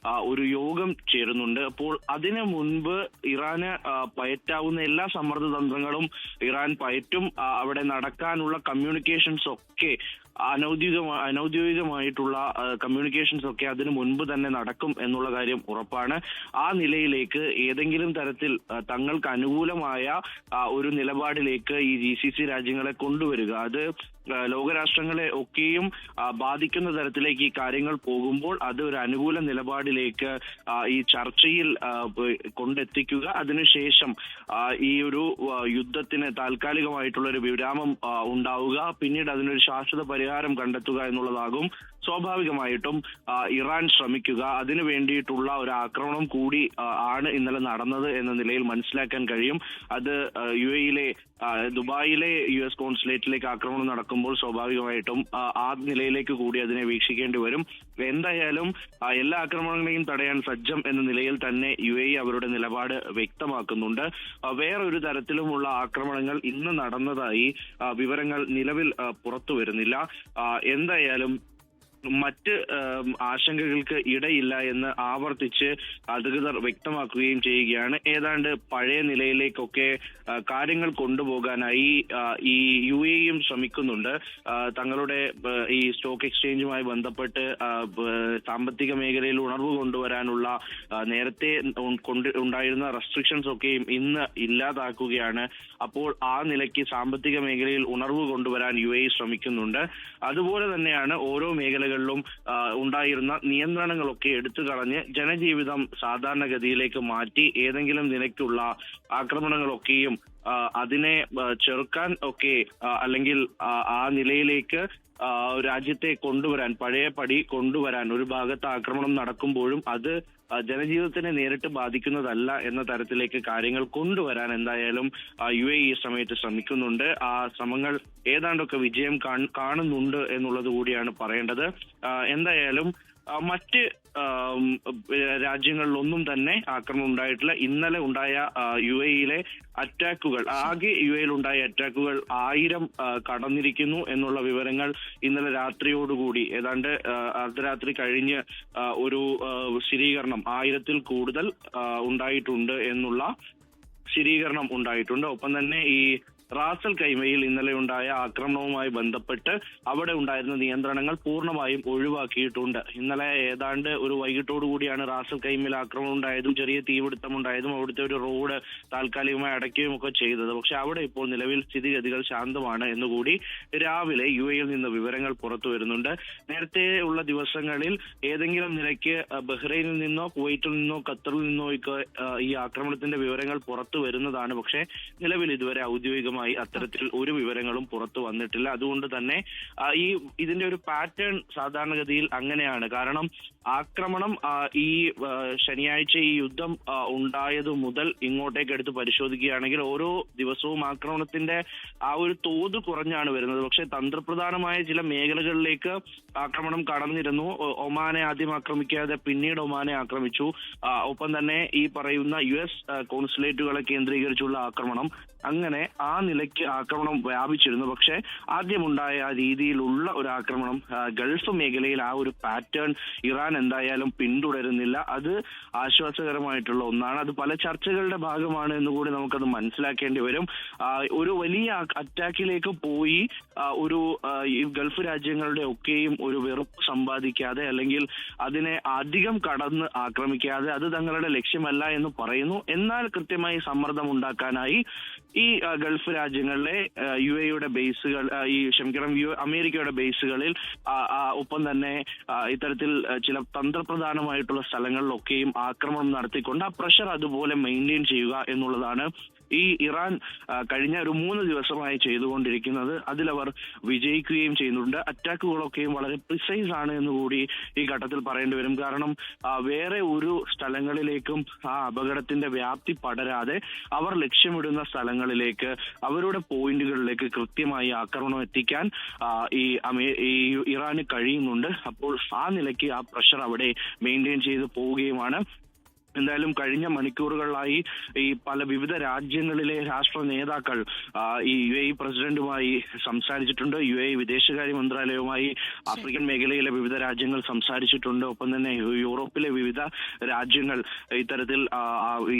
ഒരു യോഗം ചേരുന്നുണ്ട്. അപ്പോൾ അതിനു മുൻപ് ഇറാന് പയറ്റാവുന്ന എല്ലാ സമ്മർദ്ദ തന്ത്രങ്ങളും ഇറാൻ പയറ്റും. അവിടെ നടക്കാനുള്ള കമ്മ്യൂണിക്കേഷൻസ് ഒക്കെ അനൌദ്യോഗികമായിട്ടുള്ള കമ്മ്യൂണിക്കേഷൻസ് ഒക്കെ അതിനു മുൻപ് തന്നെ നടക്കും എന്നുള്ള കാര്യം ഉറപ്പാണ്. ആ നിലയിലേക്ക് ഏതെങ്കിലും തരത്തിൽ തങ്ങൾക്ക് അനുകൂലമായ ഒരു നിലപാടിലേക്ക് ഈ GCC രാജ്യങ്ങളെ കൊണ്ടുവരിക, അത് ലോകരാഷ്ട്രങ്ങളെ ഒക്കെയും ബാധിക്കുന്ന തരത്തിലേക്ക് ഈ കാര്യങ്ങൾ പോകുമ്പോൾ അത് ഒരു അനുകൂല നിലപാടിലേക്ക് ഈ ചർച്ചയിൽ കൊണ്ടെത്തിക്കുക, അതിനുശേഷം ഈ ഒരു യുദ്ധത്തിന് താൽക്കാലികമായിട്ടുള്ള ഒരു വിരാമം ഉണ്ടാവുക, പിന്നീട് അതിനൊരു ശാശ്വത പരിഹാരം കണ്ടെത്തുക എന്നുള്ളതാകും സ്വാഭാവികമായിട്ടും ഇറാൻ ശ്രമിക്കുക. അതിനു വേണ്ടിയിട്ടുള്ള ഒരു ആക്രമണം കൂടി ആണ് ഇന്നലെ നടന്നത് എന്ന നിലയിൽ മനസ്സിലാക്കാൻ കഴിയും. അത് UAE-യിലെ ദുബായിലെ US കോൺസുലേറ്റിലേക്ക് ആക്രമണം നടക്കുമ്പോൾ സ്വാഭാവികമായിട്ടും ആ നിലയിലേക്ക് കൂടി അതിനെ വീക്ഷിക്കേണ്ടി വരും. എന്തായാലും എല്ലാ ആക്രമണങ്ങളെയും തടയാൻ സജ്ജം എന്ന നിലയിൽ തന്നെ UAE അവരുടെ നിലപാട് വ്യക്തമാക്കുന്നുണ്ട്. വേറൊരു തരത്തിലുമുള്ള ആക്രമണങ്ങൾ ഇന്ന് നടന്നതായി വിവരങ്ങൾ നിലവിൽ പുറത്തു വരുന്നില്ല. എന്തായാലും മറ്റ് ആശങ്കകൾക്ക് ഇടയില്ല എന്ന് ആവർത്തിച്ച് അധികൃതർ വ്യക്തമാക്കുകയും ചെയ്യുകയാണ്. ഏതാണ്ട് പഴയ നിലയിലേക്കൊക്കെ കാര്യങ്ങൾ കൊണ്ടുപോകാനായി ഈ UAE-യും ശ്രമിക്കുന്നുണ്ട്. തങ്ങളുടെ ഈ സ്റ്റോക്ക് എക്സ്ചേഞ്ചുമായി ബന്ധപ്പെട്ട് സാമ്പത്തിക മേഖലയിൽ ഉണർവ് കൊണ്ടുവരാനുള്ള നേരത്തെ ഉണ്ടായിരുന്ന റെസ്ട്രിക്ഷൻസ് ഒക്കെയും ഇന്ന് ഇല്ലാതാക്കുകയാണ്. അപ്പോൾ ആ നിലയ്ക്ക് സാമ്പത്തിക മേഖലയിൽ ഉണർവ് കൊണ്ടുവരാൻ UAE ശ്രമിക്കുന്നുണ്ട്. അതുപോലെ തന്നെയാണ് ഓരോ മേഖലകളിലും ഉണ്ടായിരുന്ന നിയന്ത്രണങ്ങളൊക്കെ എടുത്തു കളഞ്ഞ് ജനജീവിതം സാധാരണഗതിയിലേക്ക് മാറ്റി ഏതെങ്കിലും നിലയ്ക്കുള്ള ആക്രമണങ്ങളൊക്കെയും അതിനെ ചെറുക്കാൻ ഒക്കെ അല്ലെങ്കിൽ ആ നിലയിലേക്ക് രാജ്യത്തെ കൊണ്ടുവരാൻ, പഴയ പടി കൊണ്ടുവരാൻ, ഒരു ഭാഗത്ത് ആക്രമണം നടക്കുമ്പോഴും അത് ജനജീവിതത്തിനെ നേരിട്ട് ബാധിക്കുന്നതല്ല എന്ന തരത്തിലേക്ക് കാര്യങ്ങൾ കൊണ്ടുവരാൻ എന്തായാലും UAE ഈ സമയത്ത് ശ്രമിക്കുന്നുണ്ട്. ആ ശ്രമങ്ങൾ ഏതാണ്ടൊക്കെ വിജയം കാണുന്നുണ്ട് എന്നുള്ളത് കൂടിയാണ് പറയേണ്ടത്. എന്തായാലും മറ്റ് രാജ്യങ്ങളിലൊന്നും തന്നെ ആക്രമണം ഉണ്ടായിട്ടില്ല. ഇന്നലെ ഉണ്ടായ UAE-യിലെ അറ്റാക്കുകൾ, ആകെ UAE-യിൽ ഉണ്ടായ അറ്റാക്കുകൾ 1000 കടന്നിരിക്കുന്നു എന്നുള്ള വിവരങ്ങൾ ഇന്നലെ രാത്രിയോടുകൂടി ഏതാണ്ട് അർദ്ധരാത്രി കഴിഞ്ഞ് ഒരു സ്ഥിരീകരണം 1000-ൽ കൂടുതൽ ഉണ്ടായിട്ടുണ്ട് എന്നുള്ള സ്ഥിരീകരണം ഉണ്ടായിട്ടുണ്ട്. ഒപ്പം തന്നെ ഈ റാസൽ കൈമയിൽ ഇന്നലെ ഉണ്ടായ ആക്രമണവുമായി ബന്ധപ്പെട്ട് അവിടെ ഉണ്ടായിരുന്ന നിയന്ത്രണങ്ങൾ പൂർണ്ണമായും ഒഴിവാക്കിയിട്ടുണ്ട്. ഇന്നലെ ഏതാണ്ട് ഒരു വൈകിട്ടോടു കൂടിയാണ് റാസൽ കൈമയിൽ ആക്രമണം ഉണ്ടായതും ചെറിയ തീപിടുത്തം ഉണ്ടായതും അവിടുത്തെ ഒരു റോഡ് താൽക്കാലികമായി അടയ്ക്കുകയും ഒക്കെ ചെയ്തത്. പക്ഷെ അവിടെ ഇപ്പോൾ നിലവിൽ സ്ഥിതിഗതികൾ ശാന്തമാണ് എന്നുകൂടി രാവിലെ UAE-യിൽ നിന്ന് വിവരങ്ങൾ പുറത്തു വരുന്നുണ്ട്. നേരത്തെ ഉള്ള ദിവസങ്ങളിൽ ഏതെങ്കിലും നിലയ്ക്ക് ബഹ്റൈനിൽ നിന്നോ കുവൈറ്റിൽ നിന്നോ ഖത്തറിൽ നിന്നോ ഒക്കെ ഈ ആക്രമണത്തിന്റെ വിവരങ്ങൾ പുറത്തു വരുന്നതാണ്. പക്ഷെ നിലവിൽ ഇതുവരെ ഔദ്യോഗികമായി അത്തരത്തിൽ ഒരു വിവരങ്ങളും പുറത്തു വന്നിട്ടില്ല. അതുകൊണ്ട് തന്നെ ഇതിന്റെ ഒരു പാറ്റേൺ സാധാരണഗതിയിൽ അങ്ങനെയാണ്. കാരണം ആക്രമണം ഈ ശനിയാഴ്ച ഈ യുദ്ധം ഉണ്ടായതു മുതൽ ഇങ്ങോട്ടേക്ക് എടുത്ത് പരിശോധിക്കുകയാണെങ്കിൽ ഓരോ ദിവസവും ആക്രമണത്തിന്റെ ആ ഒരു തോത് കുറഞ്ഞാണ് വരുന്നത്. പക്ഷെ തന്ത്രപ്രധാനമായ ചില മേഖലകളിലേക്ക് ആക്രമണം കടന്നിരുന്നു. ഒമാനെ ആദ്യം ആക്രമിക്കാതെ പിന്നീട് ഒമാനെ ആക്രമിച്ചു. ഒപ്പം തന്നെ ഈ പറയുന്ന US കോൺസുലേറ്റുകളെ കേന്ദ്രീകരിച്ചുള്ള ആക്രമണം, അങ്ങനെ ആ നിലയ്ക്ക് ആക്രമണം വ്യാപിച്ചിരുന്നു. പക്ഷെ ആദ്യമുണ്ടായ ആ രീതിയിലുള്ള ഒരു ആക്രമണം ഗൾഫ് മേഖലയിൽ ആ ഒരു പാറ്റേൺ ഇറാൻ എന്തായാലും പിന്തുടരുന്നില്ല. അത് ആശ്വാസകരമായിട്ടുള്ള ഒന്നാണ്. അത് പല ചർച്ചകളുടെ ഭാഗമാണ് എന്നുകൂടി നമുക്കത് മനസ്സിലാക്കേണ്ടി വരും. ഒരു വലിയ അറ്റാക്കിലേക്ക് പോയി ഒരു ഗൾഫ് രാജ്യങ്ങളുടെ ഒക്കെയും ഒരു വെറുപ്പ് സമ്പാദിക്കാതെ അല്ലെങ്കിൽ അതിനെ അധികം കടന്ന് ആക്രമിക്കാതെ, അത് തങ്ങളുടെ ലക്ഷ്യമല്ല എന്ന് പറയുന്നു. എന്നാൽ കൃത്യമായി സമ്മർദ്ദം ഉണ്ടാക്കാനായി ഈ ഗൾഫ് രാജ്യങ്ങളിലെ UAE-യുടെ ബേസുകൾ, അമേരിക്കയുടെ ബേസുകളിൽ ഒപ്പം തന്നെ ഇത്തരത്തിൽ ചില തന്ത്രപ്രധാനമായിട്ടുള്ള സ്ഥലങ്ങളിലൊക്കെയും ആക്രമണം നടത്തിക്കൊണ്ട് ആ പ്രഷർ അതുപോലെ മെയിൻറ്റെയിൻ ചെയ്യുക എന്നുള്ളതാണ് ഈ ഇറാൻ കഴിഞ്ഞ ഒരു 3 ദിവസമായി ചെയ്തുകൊണ്ടിരിക്കുന്നത്. അതിലവർ വിജയിക്കുകയും ചെയ്യുന്നുണ്ട്. അറ്റാക്കുകളൊക്കെയും വളരെ പ്രിസൈസ് ആണ് എന്നുകൂടി ഈ ഘട്ടത്തിൽ പറയേണ്ടി വരും. കാരണം വേറെ ഒരു സ്ഥലങ്ങളിലേക്കും ആ അപകടത്തിന്റെ വ്യാപ്തി പടരാതെ അവർ ലക്ഷ്യമിടുന്ന സ്ഥലങ്ങളിലേക്ക്, അവരുടെ പോയിന്റുകളിലേക്ക് കൃത്യമായി ആക്രമണം എത്തിക്കാൻ ഈ ഇറാന് കഴിയുന്നുണ്ട്. അപ്പോൾ ആ നിലയ്ക്ക് ആ പ്രഷർ അവിടെ മെയിൻറ്റെയിൻ ചെയ്ത് പോവുകയുമാണ്. എന്തായാലും കഴിഞ്ഞ മണിക്കൂറുകളിലായി ഈ പല വിവിധ രാജ്യങ്ങളിലെ രാഷ്ട്ര നേതാക്കൾ ഈ UAE പ്രസിഡന്റുമായി സംസാരിച്ചിട്ടുണ്ട്. UAE വിദേശകാര്യ മന്ത്രാലയവുമായി ആഫ്രിക്കൻ മേഖലയിലെ വിവിധ രാജ്യങ്ങൾ സംസാരിച്ചിട്ടുണ്ട്. ഒപ്പം തന്നെ യൂറോപ്പിലെ വിവിധ രാജ്യങ്ങൾ ഇത്തരത്തിൽ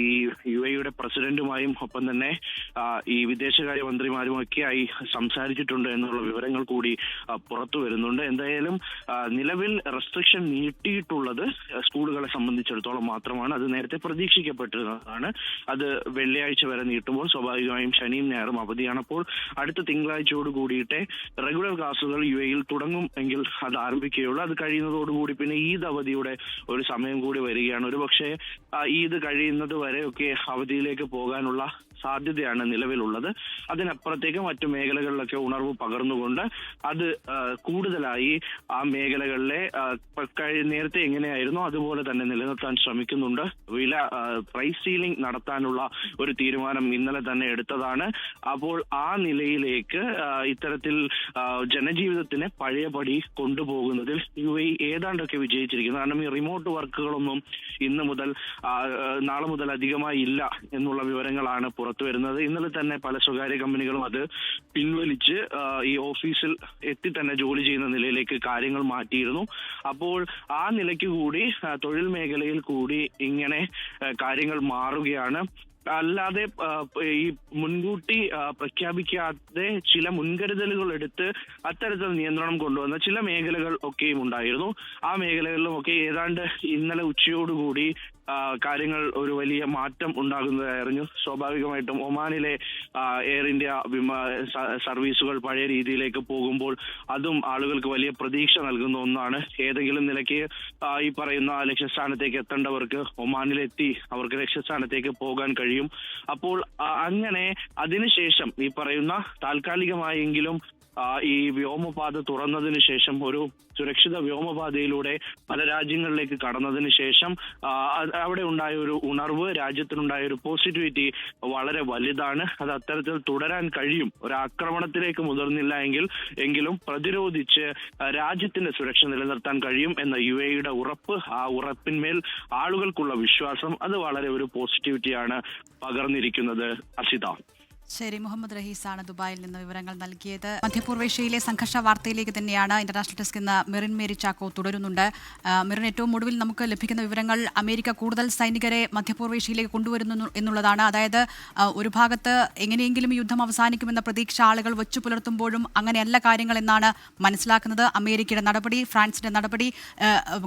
ഈ UAE-യുടെ പ്രസിഡന്റുമായും ഒപ്പം തന്നെ ഈ വിദേശകാര്യ മന്ത്രിമാരുമൊക്കെയായി സംസാരിച്ചിട്ടുണ്ട് എന്നുള്ള വിവരങ്ങൾ കൂടി പുറത്തു വരുന്നുണ്ട്. എന്തായാലും നിലവിൽ റെസ്ട്രിക്ഷൻ നീട്ടിയിട്ടുള്ളത് സ്കൂളുകളെ സംബന്ധിച്ചിടത്തോളം മാത്രമാണ്. അത് നേരത്തെ പ്രതീക്ഷിക്കപ്പെട്ടിരുന്നതാണ്. അത് വെള്ളിയാഴ്ച വരെ നീട്ടുമ്പോൾ സ്വാഭാവികമായും ശനിയും ഞായറും അവധിയാണ്. അപ്പോൾ അടുത്ത തിങ്കളാഴ്ചയോട് കൂടിയിട്ടേ റെഗുലർ ക്ലാസുകൾ UAE-യിൽ തുടങ്ങും എങ്കിൽ അത് ആരംഭിക്കുകയുള്ളൂ. അത് കഴിയുന്നതോടുകൂടി പിന്നെ ഈദ് അവധിയുടെ ഒരു സമയം കൂടി വരികയാണ്. ഒരുപക്ഷെ ഈദ് കഴിയുന്നത് വരെയൊക്കെ അവധിയിലേക്ക് പോകാനുള്ള സാധ്യതയാണ് നിലവിലുള്ളത്. അതിനപ്പുറത്തേക്ക് മറ്റു മേഖലകളിലൊക്കെ ഉണർവ് പകർന്നുകൊണ്ട് അത് കൂടുതലായി ആ മേഖലകളിലെ നേരത്തെ എങ്ങനെയായിരുന്നോ അതുപോലെ തന്നെ നിലനിർത്താൻ ശ്രമിക്കുന്നുണ്ട്. പ്രൈസ് സീലിംഗ് നടത്താനുള്ള ഒരു തീരുമാനം ഇന്നലെ തന്നെ എടുത്തതാണ്. അപ്പോൾ ആ നിലയിലേക്ക് ഇത്തരത്തിൽ ജനജീവിതത്തിനെ പഴയപടി കൊണ്ടുപോകുന്നതിൽ UAE ഏതാണ്ടൊക്കെ വിജയിച്ചിരിക്കുന്നു. കാരണം ഈ റിമോട്ട് വർക്കുകളൊന്നും ഇന്ന് മുതൽ നാളെ മുതൽ അധികമായി ഇല്ല എന്നുള്ള വിവരങ്ങളാണ് പുറത്തു വരുന്നത്. ഇന്നലെ തന്നെ പല സ്വകാര്യ കമ്പനികളും അത് പിൻവലിച്ച് ഈ ഓഫീസിൽ എത്തി തന്നെ ജോലി ചെയ്യുന്ന നിലയിലേക്ക് കാര്യങ്ങൾ മാറ്റിയിരുന്നു. അപ്പോൾ ആ നിലയ്ക്ക് കൂടി തൊഴിൽ മേഖലയിൽ കൂടി ഇങ്ങനെ കാര്യങ്ങൾ മാറുകയാണ്. അല്ലാതെ ഈ മുൻകൂട്ടി പ്രഖ്യാപിക്കാതെ ചില മുൻകരുതലുകൾ എടുത്ത് അത്തരത്തിൽ നിയന്ത്രണം കൊണ്ടുവന്ന ചില മേഖലകൾ ഒക്കെയും ഉണ്ടായിരുന്നു. ആ മേഖലകളിലും ഒക്കെ ഏതാണ്ട് ഇന്നലെ ഉച്ചയോടുകൂടി കാര്യങ്ങൾ ഒരു വലിയ മാറ്റം ഉണ്ടാകുന്നതായിരുന്നു. സ്വാഭാവികമായിട്ടും ഒമാനിലെ എയർ ഇന്ത്യ സർവീസുകൾ പഴയ രീതിയിലേക്ക് പോകുമ്പോൾ അതും ആളുകൾക്ക് വലിയ പ്രതീക്ഷ നൽകുന്ന ഒന്നാണ്. ഏതെങ്കിലും നിലയ്ക്ക് ഈ പറയുന്ന ലക്ഷ്യസ്ഥാനത്തേക്ക് എത്തേണ്ടവർക്ക് ഒമാനിലെത്തി അവർക്ക് ലക്ഷ്യസ്ഥാനത്തേക്ക് പോകാൻ കഴിയും. അപ്പോൾ അങ്ങനെ അതിനുശേഷം ഈ പറയുന്ന താൽക്കാലികമായെങ്കിലും ഈ വ്യോമപാത തുറന്നതിന് ശേഷം ഒരു സുരക്ഷിത വ്യോമപാതയിലൂടെ പല രാജ്യങ്ങളിലേക്ക് കടന്നതിന് ശേഷം അവിടെ ഉണ്ടായ ഒരു ഉണർവ്, രാജ്യത്തിനുണ്ടായ ഒരു പോസിറ്റിവിറ്റി വളരെ വലുതാണ്. അത് അത്തരത്തിൽ തുടരാൻ കഴിയും. ഒരു ആക്രമണത്തിലേക്ക് മുതിർന്നില്ല എങ്കിലും പ്രതിരോധിച്ച് രാജ്യത്തിന്റെ സുരക്ഷ നിലനിർത്താൻ കഴിയും എന്ന UAE-യുടെ ഉറപ്പ്, ആ ഉറപ്പിന്മേൽ ആളുകൾക്കുള്ള വിശ്വാസം, അത് വളരെ ഒരു പോസിറ്റിവിറ്റിയാണ് പകർന്നിരിക്കുന്നത്. അസിത. ശരി, മുഹമ്മദ് റഹീസാണ് ദുബായിൽ നിന്ന് വിവരങ്ങൾ നൽകിയത്. മധ്യപൂർവേഷ്യയിലെ സംഘർഷ വാർത്തയിലേക്ക് തന്നെയാണ് ഇന്റർനാഷണൽ ഡെസ്ക് ഇന്ന് മെറിൻ മേരി ചാക്കോ തുടരുന്നുണ്ട്. മെറിൻ, ഏറ്റവും ഒടുവിൽ നമുക്ക് ലഭിക്കുന്ന വിവരങ്ങൾ അമേരിക്ക കൂടുതൽ സൈനികരെ മധ്യപൂർവേഷ്യയിലേക്ക് കൊണ്ടുവരുന്നു എന്നുള്ളതാണ്. അതായത് ഒരു ഭാഗത്ത് എങ്ങനെയെങ്കിലും യുദ്ധം അവസാനിക്കുമെന്ന പ്രതീക്ഷ ആളുകൾ വച്ചു പുലർത്തുമ്പോഴും അങ്ങനെയല്ല കാര്യങ്ങൾ എന്നാണ് മനസ്സിലാക്കുന്നത്. അമേരിക്കയുടെ നടപടി, ഫ്രാൻസിന്റെ നടപടി,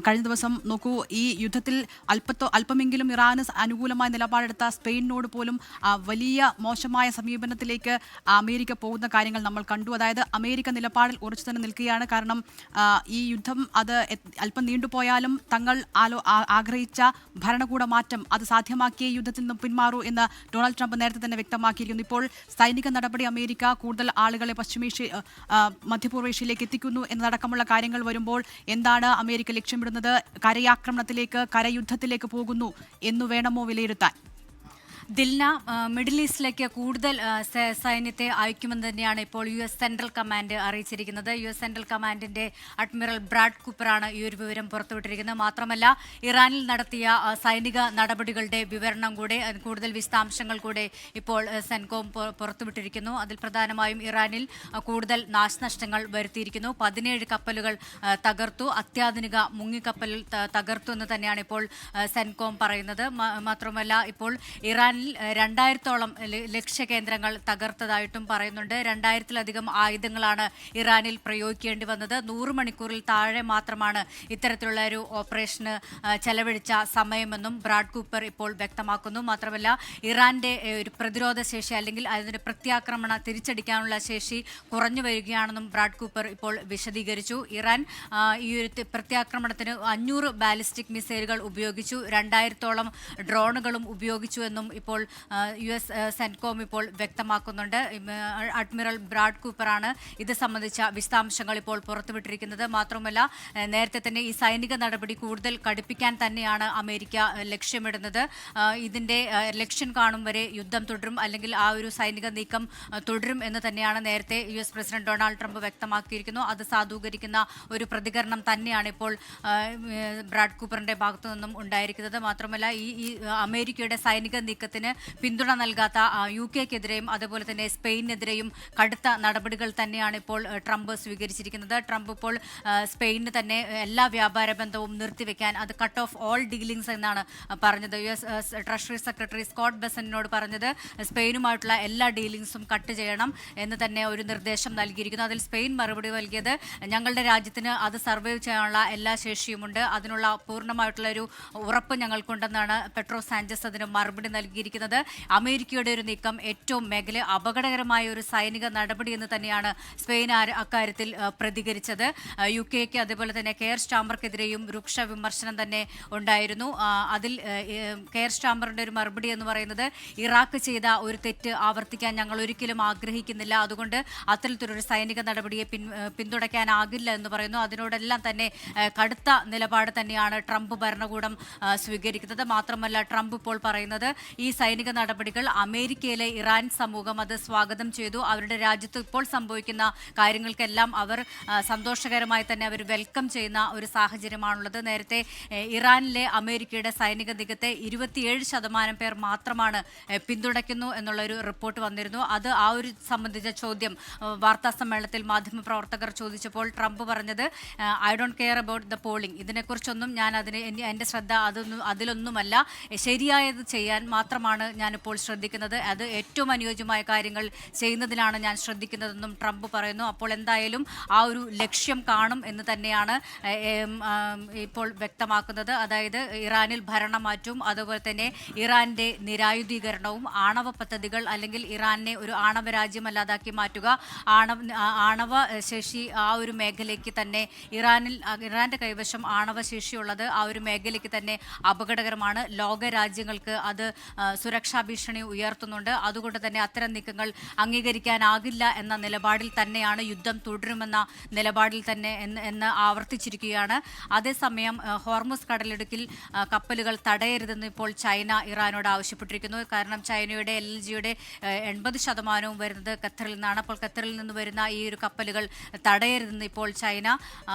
കഴിഞ്ഞ ദിവസം നോക്കൂ, ഈ യുദ്ധത്തിൽ അല്പമെങ്കിലും ഇറാന് അനുകൂലമായ നിലപാടെടുത്ത സ്പെയിനോട് പോലും വലിയ മോശമായ സമീപനത്തിലേക്ക് അമേരിക്ക പോകുന്ന കാര്യങ്ങൾ നമ്മൾ കണ്ടു. അതായത് അമേരിക്ക നിലപാടിൽ ഉറച്ചു തന്നെ നിൽക്കുകയാണ്. കാരണം ഈ യുദ്ധം അത് അല്പം നീണ്ടുപോയാലും തങ്ങൾ ആഗ്രഹിച്ച ഭരണകൂട മാറ്റം അത് സാധ്യമാക്കിയ യുദ്ധത്തിൽ നിന്നും പിന്മാറൂ എന്ന് ഡൊണാൾഡ് ട്രംപ് നേരത്തെ തന്നെ വ്യക്തമാക്കിയിരിക്കുന്നു. ഇപ്പോൾ സൈനിക നടപടി അമേരിക്ക കൂടുതൽ ആളുകളെ മധ്യപൂർവേഷ്യയിലേക്ക് എത്തിക്കുന്നു എന്നതടക്കമുള്ള കാര്യങ്ങൾ വരുമ്പോൾ എന്താണ് അമേരിക്ക ലക്ഷ്യമിടുന്നത്? കരയാക്രമണത്തിലേക്ക്, കരയുദ്ധത്തിലേക്ക് പോകുന്നു എന്ന് വേണമോ വിലയിരുത്താൻ? ദിൽന, മിഡിൽ ഈസ്റ്റിലേക്ക് കൂടുതൽ സൈന്യത്തെ അയക്കുമെന്ന് തന്നെയാണ് ഇപ്പോൾ US സെൻട്രൽ കമാൻഡ് അറിയിച്ചിരിക്കുന്നത്. US സെൻട്രൽ കമാൻഡിന്റെ അഡ്മിറൽ ബ്രാഡ് കൂപ്പറാണ് ഈ ഒരു വിവരം പുറത്തുവിട്ടിരിക്കുന്നത്. മാത്രമല്ല, ഇറാനിൽ നടത്തിയ സൈനിക നടപടികളുടെ വിവരണം കൂടെ, കൂടുതൽ വിശദാംശങ്ങൾ കൂടെ ഇപ്പോൾ സെൻകോം പുറത്തുവിട്ടിരിക്കുന്നു. അതിൽ പ്രധാനമായും ഇറാനിൽ കൂടുതൽ നാശനഷ്ടങ്ങൾ വരുത്തിയിരിക്കുന്നു. 17 കപ്പലുകൾ തകർത്തു, അത്യാധുനിക മുങ്ങിക്കപ്പൽ തകർത്തു എന്ന് തന്നെയാണ് ഇപ്പോൾ സെൻകോം പറയുന്നത്. മാത്രമല്ല, ഇപ്പോൾ ഇറാൻ 2000-ഓളം ലക്ഷ്യകേന്ദ്രങ്ങൾ തകർത്തതായിട്ടും പറയുന്നുണ്ട്. 2000-ലധികം ആയുധങ്ങളാണ് ഇറാനിൽ പ്രയോഗിക്കേണ്ടി വന്നത്. 100 മണിക്കൂറിൽ താഴെ മാത്രമാണ് ഇത്തരത്തിലുള്ള ഒരു ഓപ്പറേഷന് ചെലവഴിച്ച സമയമെന്നും ബ്രാഡ് കൂപ്പർ ഇപ്പോൾ വ്യക്തമാക്കുന്നു. മാത്രമല്ല, ഇറാന്റെ ഒരു പ്രതിരോധ ശേഷി അല്ലെങ്കിൽ അതിന്റെ പ്രത്യാക്രമണ തിരിച്ചടിക്കാനുള്ള ശേഷി കുറഞ്ഞു വരികയാണെന്നും ബ്രാഡ് കൂപ്പർ ഇപ്പോൾ വിശദീകരിച്ചു. ഇറാൻ ഈ ഒരു പ്രത്യാക്രമണത്തിന് 500 ബാലിസ്റ്റിക് മിസൈലുകൾ ഉപയോഗിച്ചു, 2000-ഓളം ഡ്രോണുകളും ഉപയോഗിച്ചു എന്നും ഇപ്പോൾ US സെൻകോം ഇപ്പോൾ വ്യക്തമാക്കുന്നുണ്ട്. അഡ്മിറൽ ബ്രാഡ് കൂപ്പറാണ് ഇത് സംബന്ധിച്ച വിശദാംശങ്ങൾ ഇപ്പോൾ പുറത്തുവിട്ടിരിക്കുന്നത്. മാത്രമല്ല, നേരത്തെ തന്നെ ഈ സൈനിക നടപടി കൂടുതൽ കടുപ്പിക്കാൻ തന്നെയാണ് അമേരിക്ക ലക്ഷ്യമിടുന്നത്. ഇതിന്റെ ലക്ഷ്യം കാണും വരെ യുദ്ധം തുടരും, അല്ലെങ്കിൽ ആ ഒരു സൈനിക നീക്കം തുടരും എന്ന് തന്നെയാണ് നേരത്തെ US പ്രസിഡന്റ് ഡൊണാൾഡ് ട്രംപ് വ്യക്തമാക്കിയിരിക്കുന്നു. അത് സാധൂകരിക്കുന്ന ഒരു പ്രതികരണം തന്നെയാണ് ഇപ്പോൾ ബ്രാഡ് കൂപ്പറിന്റെ ഭാഗത്തു നിന്നും ഉണ്ടായിരിക്കുന്നത്. മാത്രമല്ല, ഈ അമേരിക്കയുടെ സൈനിക നീക്കത്തിൽ നീക്കത്തിന് പിന്തുണ നൽകാത്ത UK-ക്കെതിരെയും അതുപോലെ തന്നെ സ്പെയിനെതിരെയും കടുത്ത നടപടികൾ തന്നെയാണ് ഇപ്പോൾ ട്രംപ് സ്വീകരിച്ചിരിക്കുന്നത്. ട്രംപ് ഇപ്പോൾ സ്പെയിനിന് തന്നെ എല്ലാ വ്യാപാര ബന്ധവും നിർത്തിവെക്കാൻ, അത് കട്ട് ഓഫ് ഓൾ ഡീലിംഗ്സ് എന്നാണ് പറഞ്ഞത്. US ട്രഷറി സെക്രട്ടറി സ്കോട്ട് ബെസന്റിനോട് പറഞ്ഞത് സ്പെയിനുമായിട്ടുള്ള എല്ലാ ഡീലിംഗ്സും കട്ട് ചെയ്യണം എന്ന് തന്നെ ഒരു നിർദ്ദേശം നൽകിയിരിക്കുന്നു. അതിൽ സ്പെയിൻ മറുപടി നൽകിയത്, ഞങ്ങളുടെ രാജ്യത്തിന് അത് സർവൈവ് ചെയ്യാനുള്ള എല്ലാ ശേഷിയുമുണ്ട്, അതിനുള്ള പൂർണ്ണമായിട്ടുള്ള ഒരു ഉറപ്പ് ഞങ്ങൾക്കുണ്ടെന്നാണ് പെട്രോ സാഞ്ചസ് അതിന് മറുപടി നൽകിയിരിക്കുന്നത്. അമേരിക്കയുടെ ഒരു നീക്കം ഏറ്റവും അപകടകരമായ ഒരു സൈനിക നടപടി എന്ന് തന്നെയാണ് സ്പെയിൻ അക്കാര്യത്തിൽ പ്രതികരിച്ചത്. UK-ക്ക് അതുപോലെ തന്നെ കെയർ സ്റ്റാമർക്കെതിരെയും രൂക്ഷ വിമർശനം തന്നെ ഉണ്ടായിരുന്നു. അതിൽ കെയർ സ്റ്റാമറിന്റെ ഒരു മറുപടി എന്ന് പറയുന്നത്, ഇറാഖ് ചെയ്ത ഒരു തെറ്റ് ആവർത്തിക്കാൻ ഞങ്ങൾ ഒരിക്കലും ആഗ്രഹിക്കുന്നില്ല, അതുകൊണ്ട് അത്തരത്തിലൊരു സൈനിക നടപടിയെ പിന്തുണയ്ക്കാനാകില്ല എന്ന് പറയുന്നു. അതിനോടെല്ലാം തന്നെ കടുത്ത നിലപാട് തന്നെയാണ് ട്രംപ് ഭരണകൂടം സ്വീകരിക്കുന്നത്. മാത്രമല്ല, ട്രംപ് ഇപ്പോൾ പറയുന്നത് ഈ സൈനിക നടപടികൾ അമേരിക്കയിലെ ഇറാൻ സമൂഹം അത് സ്വാഗതം ചെയ്തു. അവരുടെ രാജ്യത്ത് ഇപ്പോൾ സംഭവിക്കുന്ന കാര്യങ്ങൾക്കെല്ലാം അവർ സന്തോഷകരമായി തന്നെ അവർ വെൽക്കം ചെയ്യുന്ന ഒരു സാഹചര്യമാണുള്ളത്. നേരത്തെ ഇറാനിലെ അമേരിക്കയുടെ സൈനിക നീക്കത്തെ 27% പേർ മാത്രമാണ് പിന്തുണയ്ക്കുന്നു എന്നുള്ളൊരു റിപ്പോർട്ട് വന്നിരുന്നു. അത് ആ ഒരു സംബന്ധിച്ച ചോദ്യം വാർത്താ സമ്മേളനത്തിൽ മാധ്യമപ്രവർത്തകർ ചോദിച്ചപ്പോൾ ട്രംപ് പറഞ്ഞത്, I don't care about the polling, ഇതിനെക്കുറിച്ചൊന്നും ഞാൻ എൻ്റെ ശ്രദ്ധ അതിലൊന്നുമല്ല, ശരിയായത് ചെയ്യാൻ മാത്രമാണ് ഞാനിപ്പോൾ ശ്രദ്ധിക്കുന്നത്, അത് ഏറ്റവും അനുയോജ്യമായ കാര്യങ്ങൾ ചെയ്യുന്നതിലാണ് ഞാൻ ശ്രദ്ധിക്കുന്നതെന്നും ട്രംപ് പറയുന്നു. അപ്പോൾ എന്തായാലും ആ ഒരു ലക്ഷ്യം കാണും എന്ന് തന്നെയാണ് ഇപ്പോൾ വ്യക്തമാക്കുന്നത്. അതായത് ഇറാനിൽ ഭരണമാറ്റവും അതുപോലെ തന്നെ ഇറാന്റെ നിരായുധീകരണവും ആണവ പദ്ധതികൾ, അല്ലെങ്കിൽ ഇറാനെ ഒരു ആണവ രാജ്യമല്ലാതാക്കി മാറ്റുക, ആണവ ശേഷി ആ ഒരു മേഖലയ്ക്ക് തന്നെ ഇറാന്റെ കൈവശം ആണവ ശേഷിയുള്ളത് ആ ഒരു മേഖലയ്ക്ക് തന്നെ അപകടകരമാണ്. ലോക രാജ്യങ്ങൾക്ക് അത് സുരക്ഷാ ഭീഷണി ഉയർത്തുന്നുണ്ട്. അതുകൊണ്ട് തന്നെ അത്തരം നീക്കങ്ങൾ അംഗീകരിക്കാനാകില്ല എന്ന നിലപാടിൽ തന്നെയാണ്, യുദ്ധം തുടരുമെന്ന നിലപാടിൽ തന്നെ എന്ന് ആവർത്തിച്ചിരിക്കുകയാണ്. അതേസമയം ഹോർമുസ് കടലിടുക്കിൽ കപ്പലുകൾ തടയരുതെന്ന് ഇപ്പോൾ ചൈന ഇറാനോട് ആവശ്യപ്പെട്ടിരിക്കുന്നു. കാരണം ചൈനയുടെ LNGയുടെ 80% വരുന്നത് ഖത്തറിൽ നിന്നാണ്. അപ്പോൾ ഖത്തറിൽ നിന്ന് വരുന്ന ഈ ഒരു കപ്പലുകൾ തടയരുതെന്ന് ഇപ്പോൾ ചൈന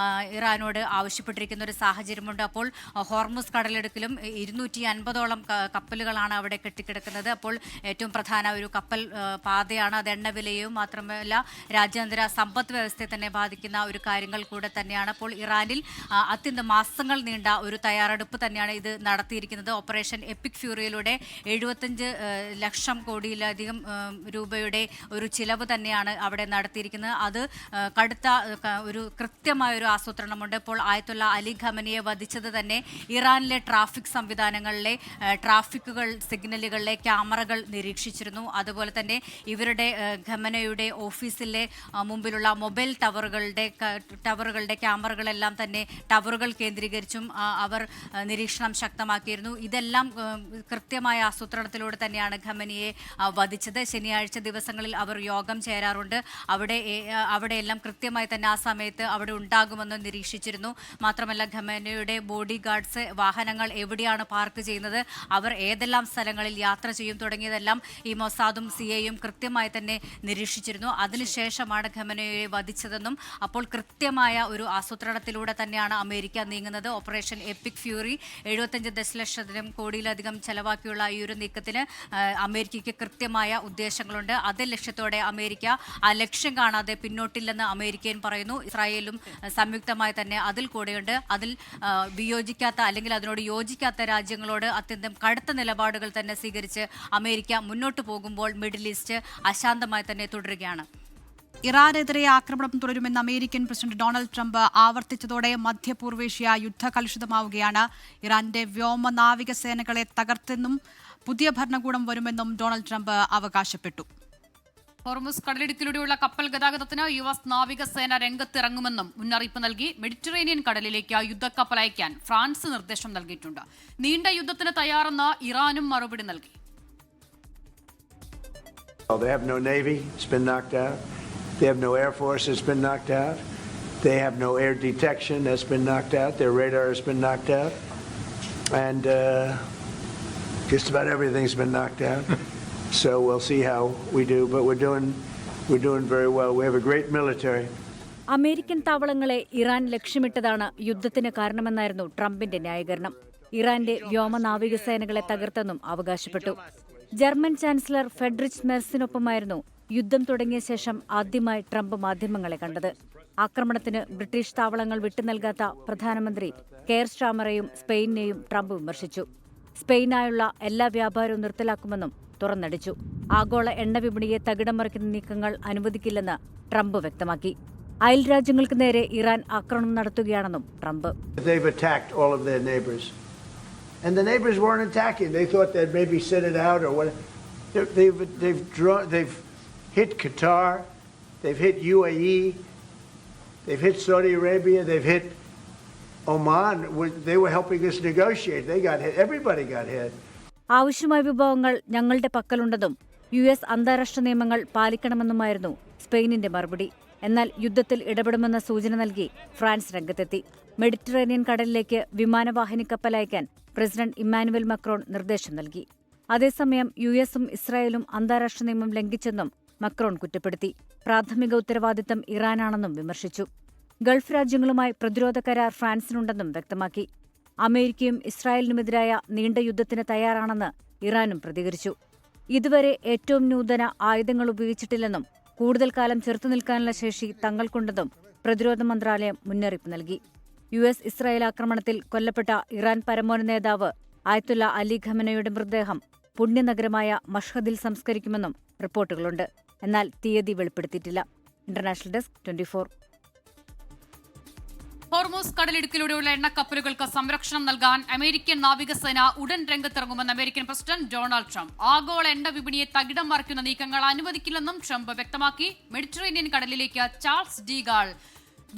ഇറാനോട് ആവശ്യപ്പെട്ടിരിക്കുന്ന ഒരു സാഹചര്യമുണ്ട്. അപ്പോൾ ഹോർമുസ് കടലിടുക്കിലും 250ഓളം കപ്പലുകളാണ് അവിടെ കെട്ടിക്കിടക്കുന്നത്. അപ്പോൾ ഏറ്റവും പ്രധാന ഒരു കപ്പൽ പാതയാണ്. അത് എണ്ണവിലയും മാത്രമല്ല രാജ്യാന്തര സമ്പദ് വ്യവസ്ഥയെ തന്നെ ബാധിക്കുന്ന ഒരു കാര്യങ്ങൾ കൂടെ തന്നെയാണ്. അപ്പോൾ ഇറാനിൽ അത്യന്തം മാസങ്ങൾ നീണ്ട ഒരു തയ്യാറെടുപ്പ് തന്നെയാണ് ഇത് നടത്തിയിരിക്കുന്നത്. ഓപ്പറേഷൻ എപ്പിക് ഫ്യൂറിയിലൂടെ 75 ലക്ഷം കോടിയിലധികം രൂപയുടെ ഒരു ചിലവ് തന്നെയാണ് അവിടെ നടത്തിയിരിക്കുന്നത്. അത് കടുത്ത ഒരു കൃത്യമായ ഒരു ആസൂത്രണമുണ്ട്. ഇപ്പോൾ ആയത്തുള്ള അലി ഖമനിയെ വധിച്ചത് തന്നെ ഇറാനിലെ ട്രാഫിക് സംവിധാനങ്ങളിലെ സിഗ്നലുകളിലെ ക്യാമറകൾ നിരീക്ഷിച്ചിരുന്നു. അതുപോലെ തന്നെ ഇവരുടെ ഖമനയുടെ ഓഫീസിലെ മുമ്പിലുള്ള മൊബൈൽ ടവറുകളുടെ ക്യാമറകളെല്ലാം തന്നെ ടവറുകൾ കേന്ദ്രീകരിച്ചും അവർ നിരീക്ഷണം ശക്തമാക്കിയിരുന്നു. ഇതെല്ലാം കൃത്യമായ ആസൂത്രണത്തിലൂടെ തന്നെയാണ് ഖമനിയെ വധിച്ചത്. ശനിയാഴ്ച ദിവസങ്ങളിൽ അവർ യോഗം ചേരാറുണ്ട്. അവിടെയെല്ലാം കൃത്യമായി തന്നെ ആ സമയത്ത് അവിടെ ഉണ്ടാകുമെന്ന് നിരീക്ഷിച്ചിരുന്നു. മാത്രമല്ല ഖമനിയുടെ ബോഡി ഗാർഡ്സ് വാഹനങ്ങൾ എവിടെയാണ് പാർക്ക് ചെയ്യുന്നത്, അവർ ഏതെല്ലാം സ്ഥലങ്ങളിൽ യാത്ര ചെയ്യും തുടങ്ങിയതെല്ലാം ഈ മൊസാദും CIA കൃത്യമായി തന്നെ നിരീക്ഷിച്ചിരുന്നു. അതിനുശേഷമാണ് ഖമനിയെ വധിച്ചതെന്നും അപ്പോൾ കൃത്യമായ ഒരു ആസൂത്രണത്തിലൂടെ തന്നെയാണ് അമേരിക്ക നീങ്ങുന്നത്. ഓപ്പറേഷൻ എപ്പിക് ഫ്യൂറി 75 ദശലക്ഷം കോടിയിലധികം ചെലവാക്കിയുള്ള ഈ ഒരു നീക്കത്തിന് അമേരിക്കയ്ക്ക് കൃത്യമായ ഉദ്ദേശങ്ങളുണ്ട്. അതേ ലക്ഷ്യത്തോടെ അമേരിക്ക ആ ലക്ഷ്യം കാണാതെ പിന്നോട്ടില്ലെന്ന് അമേരിക്കൻ പറയുന്നു. ഇസ്രായേലും സംയുക്തമായി തന്നെ അതിൽ കൂടെയുണ്ട്. അതിൽ വിയോജിക്കാത്ത അല്ലെങ്കിൽ അതിനോട് യോജിക്കാത്ത രാജ്യങ്ങളോട് അത്യന്തം കടുത്ത നിലപാടുകൾ തന്നെ സ്വീകരിച്ച് അമേരിക്ക മുന്നോട്ട് പോകുമ്പോൾ മിഡിൽ ഈസ്റ്റ് അശാന്തമായി തന്നെ തുടരുകയാണ്. ഇറാനെതിരെ ആക്രമണം തുടരുമെന്ന് അമേരിക്കൻ പ്രസിഡന്റ് ഡൊണാൾഡ് ട്രംപ് ആവർത്തിച്ചതോടെ മധ്യപൂർവേഷ്യ യുദ്ധകലുഷിതമാവുകയാണ്. ഇറാന്റെ വ്യോമ നാവിക സേനകളെ തകർത്തെന്നും പുതിയ ഭരണകൂടം വരുമെന്നും ഡൊണാൾഡ് ട്രംപ് അവകാശപ്പെട്ടു. ഹോർമുസ് കടലിടുക്കിലൂടെയുള്ള കപ്പൽ ഗതാഗതത്തിന് US നാവികസേന രംഗത്തിറങ്ങുമെന്നും മുന്നറിയിപ്പ് നൽകി. മെഡിറ്ററേനിയൻ കടലിലേക്ക് യുദ്ധക്കപ്പൽ അയക്കാൻ ഫ്രാൻസ് നിർദ്ദേശം നൽകിയിട്ടുണ്ട്. നീണ്ട യുദ്ധത്തിന് തയ്യാറെന്ന് ഇറാനും മറുപടി നൽകി. They have no navy, it's been knocked out. They have no air force, it's been knocked out. They have no air detection, that's been knocked out. Their radar has been knocked out. And just about everything's been knocked out. So we'll see how we do, but we're doing very well. We have a great military. American താവളങ്ങളെ Iran ലക്ഷ്യമിട്ടതാണ് യുദ്ധത്തിന് കാരണമെന്നായിരുന്നു ട്രംപിന്റെ ന്യായീകരണം. ഇറാന്റെ വ്യോമ നാവികസേനകളെ തകർത്തെന്നും അവകാശപ്പെട്ടു. German chancellor Friedrich മെർസിനൊപ്പമായിരുന്നു യുദ്ധം തുടങ്ങിയ ശേഷം ആദ്യമായി ട്രംപ് മാധ്യമങ്ങളെ കണ്ടത്. ആക്രമണത്തിന് ബ്രിട്ടീഷ് താവളങ്ങൾ വിട്ടുനൽകാത്ത പ്രധാനമന്ത്രി കെയർ സ്റ്റാമറെയും സ്പെയിനെയും ട്രംപ് വിമർശിച്ചു. സ്പെയിനായുള്ള എല്ലാ വ്യാപാരവും നിർത്തലാക്കുമെന്നും തുറന്നടിച്ചു. ആഗോള എണ്ണ വിപണിയെ തകിടം മറിക്കുന്ന നീക്കങ്ങൾ അനുവദിക്കില്ലെന്ന് ട്രംപ് വ്യക്തമാക്കി. അയൽ രാജ്യങ്ങൾക്ക് നേരെ ഇറാൻ ആക്രമണം നടത്തുകയാണെന്നും Trump. They've attacked all of their neighbors. And the neighbors weren't attacking. They thought they'd maybe sit it out or what. They've hit Qatar. They've hit UAE. They've hit Saudi Arabia. They've hit Oman. They were helping us negotiate. They got hit. Everybody got hit. ആവശ്യമായ വിഭവങ്ങൾ ഞങ്ങളുടെ പക്കലുണ്ടെന്നും US അന്താരാഷ്ട്ര നിയമങ്ങൾ പാലിക്കണമെന്നുമായിരുന്നു സ്പെയിനിന്റെ മറുപടി. എന്നാൽ യുദ്ധത്തിൽ ഇടപെടുമെന്ന സൂചന നൽകി ഫ്രാൻസ് രംഗത്തെത്തി. മെഡിറ്ററേനിയൻ കടലിലേക്ക് വിമാനവാഹിനി കപ്പൽ അയക്കാൻ പ്രസിഡന്റ് ഇമ്മാനുവൽ മക്രോൺ നിർദ്ദേശം നൽകി. അതേസമയം US-ഉം ഇസ്രായേലും അന്താരാഷ്ട്ര നിയമം ലംഘിച്ചെന്നും മക്രോൺ കുറ്റപ്പെടുത്തി. പ്രാഥമിക ഉത്തരവാദിത്തം ഇറാനാണെന്നും വിമർശിച്ചു. ഗൾഫ് രാജ്യങ്ങളുമായി പ്രതിരോധ കരാർ ഫ്രാൻസിനുണ്ടെന്നും വ്യക്തമാക്കി. അമേരിക്കയും ഇസ്രായേലിനുമെതിരായ നീണ്ട യുദ്ധത്തിന് തയ്യാറാണെന്ന് ഇറാനും പ്രതികരിച്ചു. ഇതുവരെ ഏറ്റവും നൂതന ആയുധങ്ങൾ ഉപയോഗിച്ചിട്ടില്ലെന്നും കൂടുതൽ കാലം ചെറുത്തുനിൽക്കാനുള്ള ശേഷി തങ്ങൾക്കുണ്ടെന്നും പ്രതിരോധ മന്ത്രാലയം മുന്നറിയിപ്പ് നൽകി. US ഇസ്രായേൽ ആക്രമണത്തിൽ കൊല്ലപ്പെട്ട ഇറാൻ പരമോന്നത നേതാവ് ആയത്തുല്ല അലി ഖമനയുടെ മൃതദേഹം പുണ്യനഗരമായ മഷ്ഹദിൽ സംസ്കരിക്കുമെന്നും റിപ്പോർട്ടുകളുണ്ട്. എന്നാൽ തീയതി വെളിപ്പെടുത്തിയിട്ടില്ല. International desk 24. ഹോർമൂസ് കടലിടുക്കിലൂടെയുള്ള എണ്ണക്കപ്പലുകൾക്ക് സംരക്ഷണം നൽകാൻ അമേരിക്കൻ നാവികസേന ഉടൻ രംഗത്തിറങ്ങുമെന്ന് അമേരിക്കൻ പ്രസിഡന്റ് ഡൊണാൾഡ് ട്രംപ്. ആഗോള എണ്ണ വിപണിയെ തകിടം മറിക്കുന്ന നീക്കങ്ങൾ അനുവദിക്കില്ലെന്നും ട്രംപ് വ്യക്തമാക്കി. മെഡിറ്ററേനിയൻ കടലിലേക്ക് ചാൾസ് ഡി ഗാൾ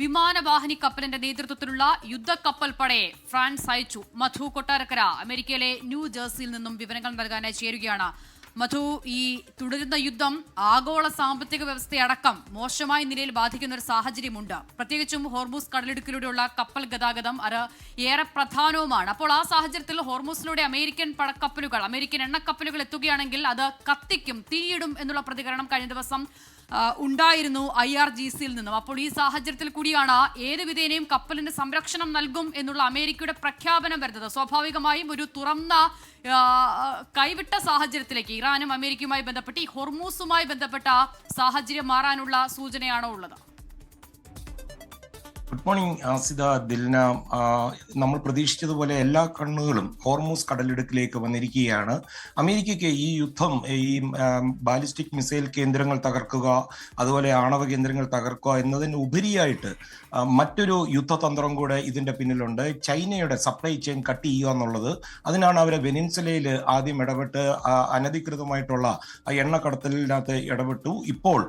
വിമാനവാഹിനി കപ്പലിന്റെ നേതൃത്വത്തിലുള്ള യുദ്ധക്കപ്പൽ പടയെ ഫ്രാൻസ് അയച്ചു. മധു കൊട്ടാരക്കര അമേരിക്കയിലെ ന്യൂ ജേഴ്സിയിൽ നിന്നും വിവരങ്ങൾ നൽകാനായി ചേരുകയാണ്. മധു, ഈ തുടരുന്ന യുദ്ധം ആഗോള സാമ്പത്തിക വ്യവസ്ഥയടക്കം മോശമായ നിലയിൽ ബാധിക്കുന്ന ഒരു സാഹചര്യമുണ്ട്. പ്രത്യേകിച്ചും ഹോർമൂസ് കടലിടുക്കിലൂടെയുള്ള കപ്പൽ ഗതാഗതം അത് ഏറെ പ്രധാനവുമാണ്. അപ്പോൾ ആ സാഹചര്യത്തിൽ ഹോർമൂസിലൂടെ അമേരിക്കൻ എണ്ണക്കപ്പലുകൾ എത്തുകയാണെങ്കിൽ അത് കത്തിക്കും, തീയിടും എന്നുള്ള പ്രതികരണം കഴിഞ്ഞ ദിവസം ഉണ്ടായിരുന്നു IRGCയിൽ നിന്നും. അപ്പോൾ ഈ സാഹചര്യത്തിൽ കൂടിയാണ് ഏത് വിധേനയും കപ്പലിന് സംരക്ഷണം നൽകും എന്നുള്ള അമേരിക്കയുടെ പ്രഖ്യാപനം വരുന്നത്. സ്വാഭാവികമായും ഒരു തുറന്ന കൈവിട്ട സാഹചര്യത്തിലേക്ക് ഇറാനും അമേരിക്കയുമായി ബന്ധപ്പെട്ട് ഈ ഹോർമൂസുമായി ബന്ധപ്പെട്ട സാഹചര്യം മാറാനുള്ള സൂചനയാണോ ഉള്ളത്? Good morning Aseeda, Dilna. നമ്മൾ പ്രതീക്ഷിച്ചതുപോലെ എല്ലാ കണ്ണുകളും ഹോർമൂസ് കടലിടുക്കിലേക്ക് വന്നിരിക്കുകയാണ്. അമേരിക്കയ്ക്ക് ഈ യുദ്ധം, ഈ ബാലിസ്റ്റിക് മിസൈൽ കേന്ദ്രങ്ങൾ തകർക്കുക, അതുപോലെ ആണവ കേന്ദ്രങ്ങൾ തകർക്കുക എന്നതിന് ഉപരിയായിട്ട് മറ്റൊരു യുദ്ധതന്ത്രം കൂടെ ഇതിന്റെ പിന്നിലുണ്ട്. ചൈനയുടെ സപ്ലൈ ചെയിൻ കട്ട് ചെയ്യുക എന്നുള്ളത്. അതിനാണ് അവരെ വെനിൻസുലയിൽ ആദ്യം ഇടപെട്ട് അനധികൃതമായിട്ടുള്ള എണ്ണക്കടത്തലിനകത്ത് ഇടപെട്ടു. ഇപ്പോൾ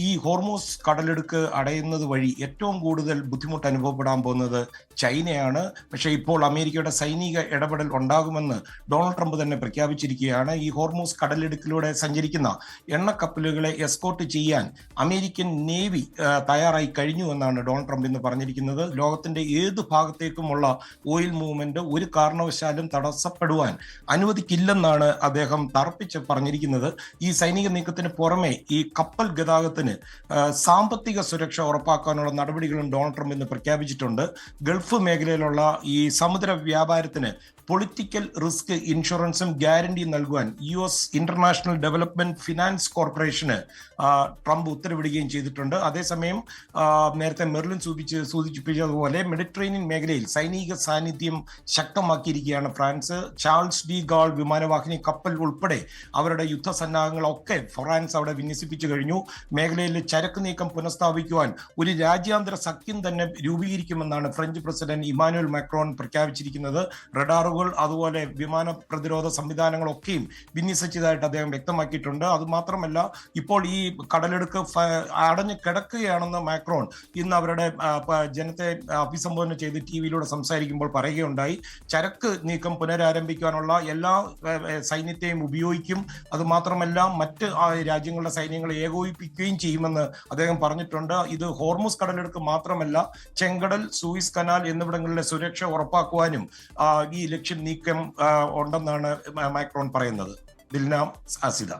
ഈ ഹോർമൂസ് കടലിടുക്ക് അടയുന്നത് വഴി ഏറ്റവും കൂടുതൽ ബുദ്ധിമുട്ട് അനുഭവപ്പെടാൻ പോകുന്നത് ചൈനയാണ്. പക്ഷേ ഇപ്പോൾ അമേരിക്കയുടെ സൈനിക ഇടപെടൽ ഉണ്ടാകുമെന്ന് ഡൊണാൾഡ് ട്രംപ് തന്നെ പ്രഖ്യാപിച്ചിരിക്കുകയാണ്. ഈ ഹോർമൂസ് കടലിടുക്കിലൂടെ സഞ്ചരിക്കുന്ന എണ്ണക്കപ്പലുകളെ എസ്കോർട്ട് ചെയ്യാൻ അമേരിക്കൻ നേവി തയ്യാറായി കഴിഞ്ഞു എന്നാണ് ഡൊണാൾഡ് ട്രംപ് ഇന്ന് പറഞ്ഞിരിക്കുന്നത്. ലോകത്തിന്റെ ഏത് ഭാഗത്തേക്കുമുള്ള ഓയിൽ മൂവ്മെന്റ് ഒരു കാരണവശാലും തടസ്സപ്പെടുവാൻ അനുവദിക്കില്ലെന്നാണ് അദ്ദേഹം തറപ്പിച്ച് പറഞ്ഞിരിക്കുന്നത്. ഈ സൈനിക നീക്കത്തിന് പുറമെ ഈ കപ്പൽ ഗതാഗതത്തിന് സാമ്പത്തിക സുരക്ഷ ഉറപ്പാക്കാനുള്ള നടപടികളും ഡൊണാൾഡ് ട്രംപ് ഇന്ന് പ്രഖ്യാപിച്ചിട്ടുണ്ട്. ഗൾഫ് മേഖലയിലുള്ള ഈ സമുദ്ര വ്യാപാരത്തിന് പൊളിറ്റിക്കൽ റിസ്ക് ഇൻഷുറൻസും ഗ്യാരണ്ടിയും നൽകുവാൻ US ഇന്റർനാഷണൽ ഡെവലപ്മെന്റ് ഫിനാൻസ് കോർപ്പറേഷന് ട്രംപ് ഉത്തരവിടുകയും ചെയ്തിട്ടുണ്ട്. അതേസമയം നേരത്തെ മെർലിൻ സൂചിപ്പിച്ചതുപോലെ മെഡിറ്ററേനിയൻ മേഖലയിൽ സൈനിക സാന്നിധ്യം ശക്തമാക്കിയിരിക്കുകയാണ് ഫ്രാൻസ്. ചാൾസ് ഡി ഗാൾ വിമാനവാഹിനി കപ്പൽ ഉൾപ്പെടെ അവരുടെ യുദ്ധസന്നാഹങ്ങളൊക്കെ ഫ്രാൻസ് അവിടെ വിന്യസിപ്പിച്ചു കഴിഞ്ഞു. മേഖലയിൽ ചരക്ക് നീക്കം പുനഃസ്ഥാപിക്കുവാൻ ഒരു രാജ്യാന്തര സഖ്യം തന്നെ രൂപീകരിക്കുമെന്നാണ് ഫ്രഞ്ച് പ്രസിഡന്റ് ഇമ്മാനുവൽ മാക്രോൺ പ്രഖ്യാപിച്ചിരിക്കുന്നത്. റഡാറുകൾ അതുപോലെ വിമാന പ്രതിരോധ സംവിധാനങ്ങളൊക്കെയും വിന്യസിച്ചതായിട്ട് അദ്ദേഹം വ്യക്തമാക്കിയിട്ടുണ്ട്. അതുമാത്രമല്ല, ഇപ്പോൾ ഈ കടലെടുക്ക് അടഞ്ഞു കിടക്കുകയാണെന്ന് മാക്രോൺ ഇന്ന് അവരുടെ ജനത്തെ അഭിസംബോധന ചെയ്ത് TV-യിലൂടെ സംസാരിക്കുമ്പോൾ പറയുകയുണ്ടായി. ചരക്ക് നീക്കം പുനരാരംഭിക്കാനുള്ള എല്ലാ സൈന്യത്തെയും ഉപയോഗിക്കും, അതുമാത്രമല്ല മറ്റ് രാജ്യങ്ങളുടെ സൈന്യങ്ങളെ ഏകോപിപ്പിക്കുകയും ചെയ്യുമെന്ന് അദ്ദേഹം പറഞ്ഞിട്ടുണ്ട്. ഇത് ഹോർമൂസ് കടലെടുക്ക് മാത്രമല്ല, ചെങ്കടൽ, സൂയിസ് കനാൽ എന്നിവിടങ്ങളിലെ സുരക്ഷ ഉറപ്പാക്കുവാനും ഈ ലക്ഷ്യം നീക്കം ഉണ്ടെന്നാണ് മാക്രോൺ പറയുന്നത്. ദിൽന, ആസിദ.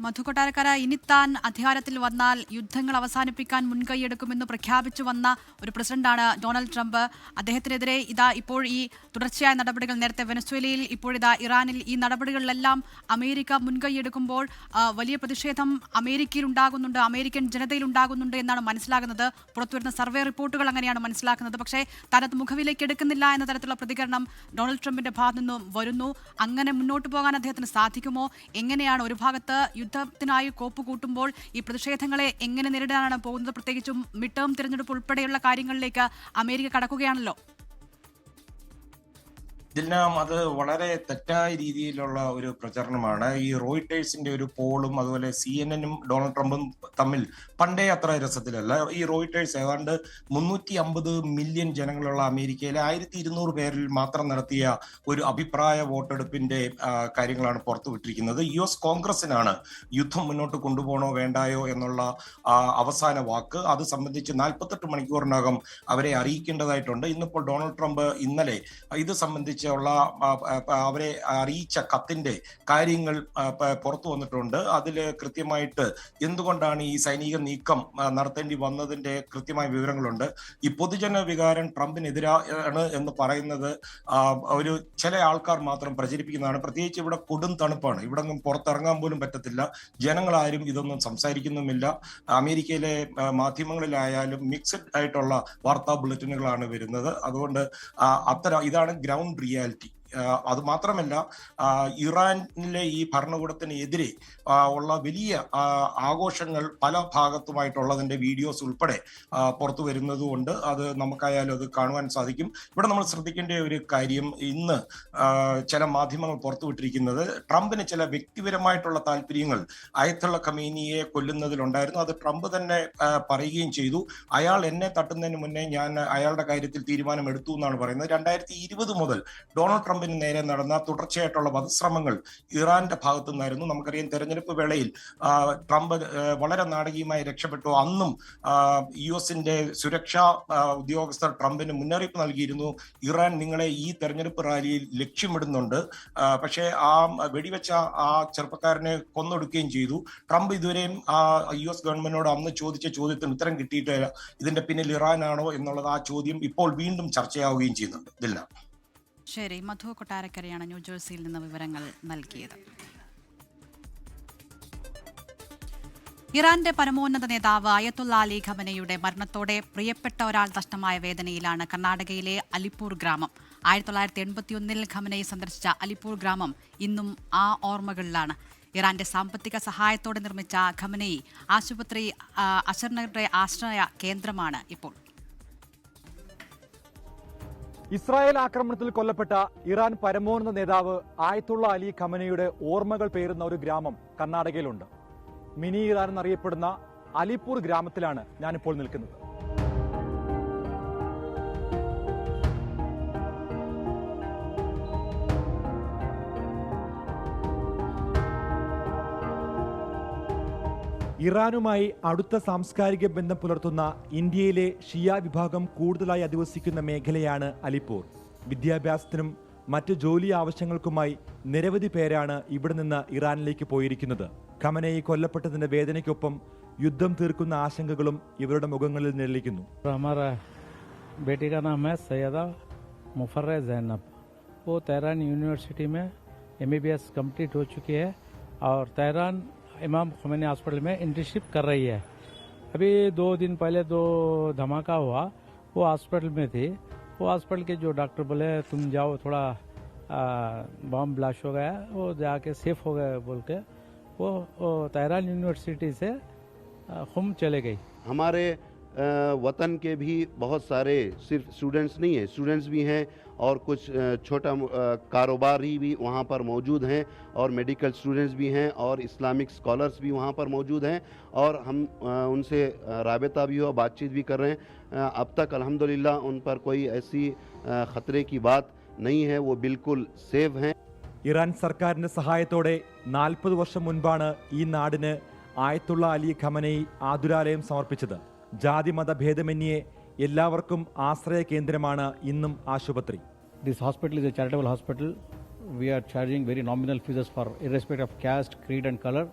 മധുകൊട്ടാരക്കര ഇനി താൻ അധികാരത്തിൽ വന്നാൽ യുദ്ധങ്ങൾ അവസാനിപ്പിക്കാൻ മുൻകൈയെടുക്കുമെന്ന് പ്രഖ്യാപിച്ചു വന്ന ഒരു പ്രസിഡന്റാണ് ഡൊണാൾഡ് ട്രംപ്. അദ്ദേഹത്തിനെതിരെ ഇതാ ഇപ്പോൾ ഈ തുടർച്ചയായ നടപടികൾ, നേരത്തെ വെനസ്വേലയിൽ, ഇപ്പോഴിതാ ഇറാനിൽ, ഈ നടപടികളിലെല്ലാം അമേരിക്ക മുൻകൈയെടുക്കുമ്പോൾ വലിയ പ്രതിഷേധം അമേരിക്കയിൽ ഉണ്ടാകുന്നുണ്ട്, അമേരിക്കൻ ജനതയിൽ ഉണ്ടാകുന്നുണ്ട് എന്നാണ് മനസ്സിലാകുന്നത്. പുറത്തുവരുന്ന സർവേ റിപ്പോർട്ടുകൾ അങ്ങനെയാണ് മനസ്സിലാക്കുന്നത്. പക്ഷേ തനത് മുഖവിലേക്ക് എടുക്കുന്നില്ല എന്ന തരത്തിലുള്ള പ്രതികരണം ഡൊണാൾഡ് ട്രംപിന്റെ ഭാഗത്തു നിന്നും വരുന്നു. അങ്ങനെ മുന്നോട്ട് പോകാൻ അദ്ദേഹത്തിന് സാധിക്കുമോ? എങ്ങനെയാണ് ഒരു ഭാഗത്ത് യുദ്ധത്തിനായി കോപ്പ് കൂട്ടുമ്പോൾ ഈ പ്രതിഷേധങ്ങളെ എങ്ങനെ നേരിടാനാണ് പോകുന്നത്? പ്രത്യേകിച്ചും മിഡ് ടേം തിരഞ്ഞെടുപ്പ് ഉൾപ്പെടെയുള്ള കാര്യങ്ങളിലേക്ക് അമേരിക്ക കടക്കുകയാണല്ലോ. ഇതിനെല്ലാം അത് വളരെ തെറ്റായ രീതിയിലുള്ള ഒരു പ്രചരണമാണ്. ഈ റോയിട്ടേഴ്സിന്റെ ഒരു പോളും അതുപോലെ CNN-ഉം ഡൊണാൾഡ് ട്രംപും തമ്മിൽ പണ്ടേ അത്ര രസത്തിലല്ല. ഈ റോയിട്ടേഴ്സ് ഏതാണ്ട് 350 മില്യൺ ജനങ്ങളുള്ള അമേരിക്കയിലെ 1200 പേരിൽ മാത്രം നടത്തിയ ഒരു അഭിപ്രായ വോട്ടെടുപ്പിന്റെ കാര്യങ്ങളാണ് പുറത്തുവിട്ടിരിക്കുന്നത്. US കോൺഗ്രസിനാണ് യുദ്ധം മുന്നോട്ട് കൊണ്ടുപോകണോ വേണ്ടായോ എന്നുള്ള അവസാന വാക്ക്. അത് സംബന്ധിച്ച് 48 മണിക്കൂറിനകം അവരെ അറിയിക്കേണ്ടതായിട്ടുണ്ട്. ഇന്നിപ്പോൾ ഡൊണാൾഡ് ട്രംപ് ഇന്നലെ ഇത് സംബന്ധിച്ച് അവരെ അറിയിച്ച കത്തിന്റെ കാര്യങ്ങൾ പുറത്തു വന്നിട്ടുണ്ട്. അതിൽ കൃത്യമായിട്ട് എന്തുകൊണ്ടാണ് ഈ സൈനിക നീക്കം നടത്തേണ്ടി വന്നതിന്റെ കൃത്യമായ വിവരങ്ങളുണ്ട്. ഈ പൊതുജന വികാരം ട്രംപിനെതിരാണ് എന്ന് പറയുന്നത് ഒരു ചില ആൾക്കാർ മാത്രം പ്രചരിപ്പിക്കുന്നതാണ്. പ്രത്യേകിച്ച് ഇവിടെ കൊടും തണുപ്പാണ്, ഇവിടെ ഒന്നും പുറത്തിറങ്ങാൻ പോലും പറ്റത്തില്ല. ജനങ്ങളാരും ഇതൊന്നും സംസാരിക്കുന്നുമില്ല. അമേരിക്കയിലെ മാധ്യമങ്ങളിലായാലും മിക്സഡ് ആയിട്ടുള്ള വാർത്താ ബുള്ളറ്റിനുകളാണ് വരുന്നത്. അതുകൊണ്ട് ഇതാണ് ഗ്രൗണ്ട് റിയാലിറ്റി. അത് മാത്രമല്ല, ഇറാനിലെ ഈ ഭരണകൂടത്തിനെതിരെ ഉള്ള വലിയ ആഘോഷങ്ങൾ പല ഭാഗത്തുമായിട്ടുള്ളതിന്റെ വീഡിയോസ് ഉൾപ്പെടെ പുറത്തു വരുന്നതുകൊണ്ട് അത് നമുക്കായാലും അത് കാണുവാൻ സാധിക്കും. ഇവിടെ നമ്മൾ ശ്രദ്ധിക്കേണ്ട ഒരു കാര്യം, ഇന്ന് ചില മാധ്യമങ്ങൾ പുറത്തുവിട്ടിരിക്കുന്നത് ട്രംപിന് ചില വ്യക്തിപരമായിട്ടുള്ള താല്പര്യങ്ങൾ അയത്തുള്ള ഖമേനിയെ കൊല്ലുന്നതിലുണ്ടായിരുന്നു. അത് ട്രംപ് തന്നെ പറയുകയും ചെയ്തു. അയാൾ എന്നെ തട്ടുന്നതിന് മുന്നേ ഞാൻ അയാളുടെ കാര്യത്തിൽ തീരുമാനമെടുത്തു എന്നാണ് പറയുന്നത്. 2020 മുതൽ ഡൊണാൾഡ് ട്രംപിന് നേരെ നടന്ന തുടർച്ചയായിട്ടുള്ള വധശ്രമങ്ങൾ ഇറാന്റെ ഭാഗത്തു നിന്നായിരുന്നു. നമുക്കറിയാം, തെരഞ്ഞെടുപ്പ് വേളയിൽ ട്രംപ് വളരെ നാടകീയമായി രക്ഷപ്പെട്ടു. അന്നും US-ന്റെ സുരക്ഷാ ഉദ്യോഗസ്ഥർ ട്രംപിന് മുന്നറിയിപ്പ് നൽകിയിരുന്നു, ഇറാൻ നിങ്ങളെ ഈ തെരഞ്ഞെടുപ്പ് റാലിയിൽ ലക്ഷ്യമിടുന്നുണ്ട്. പക്ഷേ ആ വെടിവെച്ച ആ ചെറുപ്പക്കാരനെ കൊന്നൊടുക്കുകയും ചെയ്തു. ട്രംപ് ഇതുവരെയും US ഗവൺമെന്റിനോട് അന്ന് ചോദിച്ച ചോദ്യത്തിന് ഉത്തരം കിട്ടിയിട്ടില്ല. ഇതിന്റെ പിന്നിൽ ഇറാനാണോ എന്നുള്ളത് ആ ചോദ്യം ഇപ്പോൾ വീണ്ടും ചർച്ചയാവുകയും ചെയ്യുന്നുണ്ട്. ഇതില്ല. ശരി, മധു കൊട്ടാരക്കരയാണ് ന്യൂജേഴ്സിയിൽ നിന്ന് വിവരങ്ങൾ നൽകിയത്. ഇറാന്റെ പരമോന്നത നേതാവ് അയത്തുള്ള അലി ഖമനയുടെ മരണത്തോടെ പ്രിയപ്പെട്ട ഒരാൾ നഷ്ടമായ വേദനയിലാണ് കർണാടകയിലെ അലിപ്പൂർ ഗ്രാമം. 1981 ഖമനയെ സന്ദർശിച്ച അലിപ്പൂർ ഗ്രാമം ഇന്നും ആ ഓർമ്മകളിലാണ്. ഇറാന്റെ സാമ്പത്തിക സഹായത്തോടെ നിർമ്മിച്ച ഖമനയി ആശുപത്രി അശരണരുടെ ആശ്രയ കേന്ദ്രമാണ് ഇപ്പോൾ. ഇസ്രായേൽ ആക്രമണത്തിൽ കൊല്ലപ്പെട്ട ഇറാൻ പരമോന്നത നേതാവ് ആയത്തുള്ള അലി ഖമനയുടെ ഓർമ്മകൾ പേറുന്ന ഒരു ഗ്രാമം കർണാടകയിലുണ്ട്. മിനി ഇറാൻ എന്നറിയപ്പെടുന്ന അലിപ്പൂർ ഗ്രാമത്തിലാണ് ഞാനിപ്പോൾ നിൽക്കുന്നത്. ഇറാനുമായി അടുത്ത സാംസ്കാരിക ബന്ധം പുലർത്തുന്ന ഇന്ത്യയിലെ ഷിയ വിഭാഗം കൂടുതലായി അധിവസിക്കുന്ന മേഖലയാണ് അലിപ്പൂർ. വിദ്യാഭ്യാസത്തിനും മറ്റ് ജോലി ആവശ്യങ്ങൾക്കുമായി നിരവധി പേരാണ് ഇവിടെ നിന്ന് ഇറാനിലേക്ക് പോയിരിക്കുന്നത്. ഖമനയി കൊല്ലപ്പെട്ടതിന്റെ വേദനയ്ക്കൊപ്പം യുദ്ധം തീർക്കുന്ന ആശങ്കകളും ഇവരുടെ മുഖങ്ങളിൽ നിഴലിക്കുന്നു. बेटी का नाम है सैयदा मुफर्रे जैनब. वो तेहरान यूनिवर्सिटी में MBBS कंप्लीट हो चुकी है और तेहरान इमाम खुमैनी हॉस्पिटल में इंटर्नशिप कर रही है. अभी 2 दिन पहले 2 धमाका हुआ, वो हॉस्पिटल में थी. वो हॉस्पिटल के जो डॉक्टर बोले तुम जाओ, थोड़ा बम ब्लास्ट हो गया, वो जाके सेफ हो गए बोल के वो तेहरान यूनिवर्सिटी से खुम चले गई. हमारे वतन के भी बहुत सारे सिर्फ स्टूडेंट्स नहीं है, स्टूडेंट्स भी हैं और कुछ छोटा कारोबारी भी वहाँ पर मौजूद हैं और मेडिकल स्टूडेंट्स भी हैं और इस्लामिक स्कॉलर्स भी वहाँ पर मौजूद हैं और हम उनसे राबता भी हो, बातचीत भी कर रहे हैं. अब तक अल्हम्दुलिल्लाह उन पर कोई ऐसी ख़तरे की बात नहीं है, वो बिल्कुल सेफ हैं. ഇറാൻ സർക്കാരിന്റെ സഹായത്തോടെ 40 വർഷം മുൻപാണ് ഈ നാടിന് ആയത്തുള്ള അലി ഖമനയി ആതുരാലയം സമർപ്പിച്ചത്. ജാതി മത ഭേദമന്യേ എല്ലാവർക്കും ആശ്രയ കേന്ദ്രമാണ് ഇന്നും ആശുപത്രി. This hospital is a charitable hospital. We are charging very nominal fees for irrespective of caste, creed and color.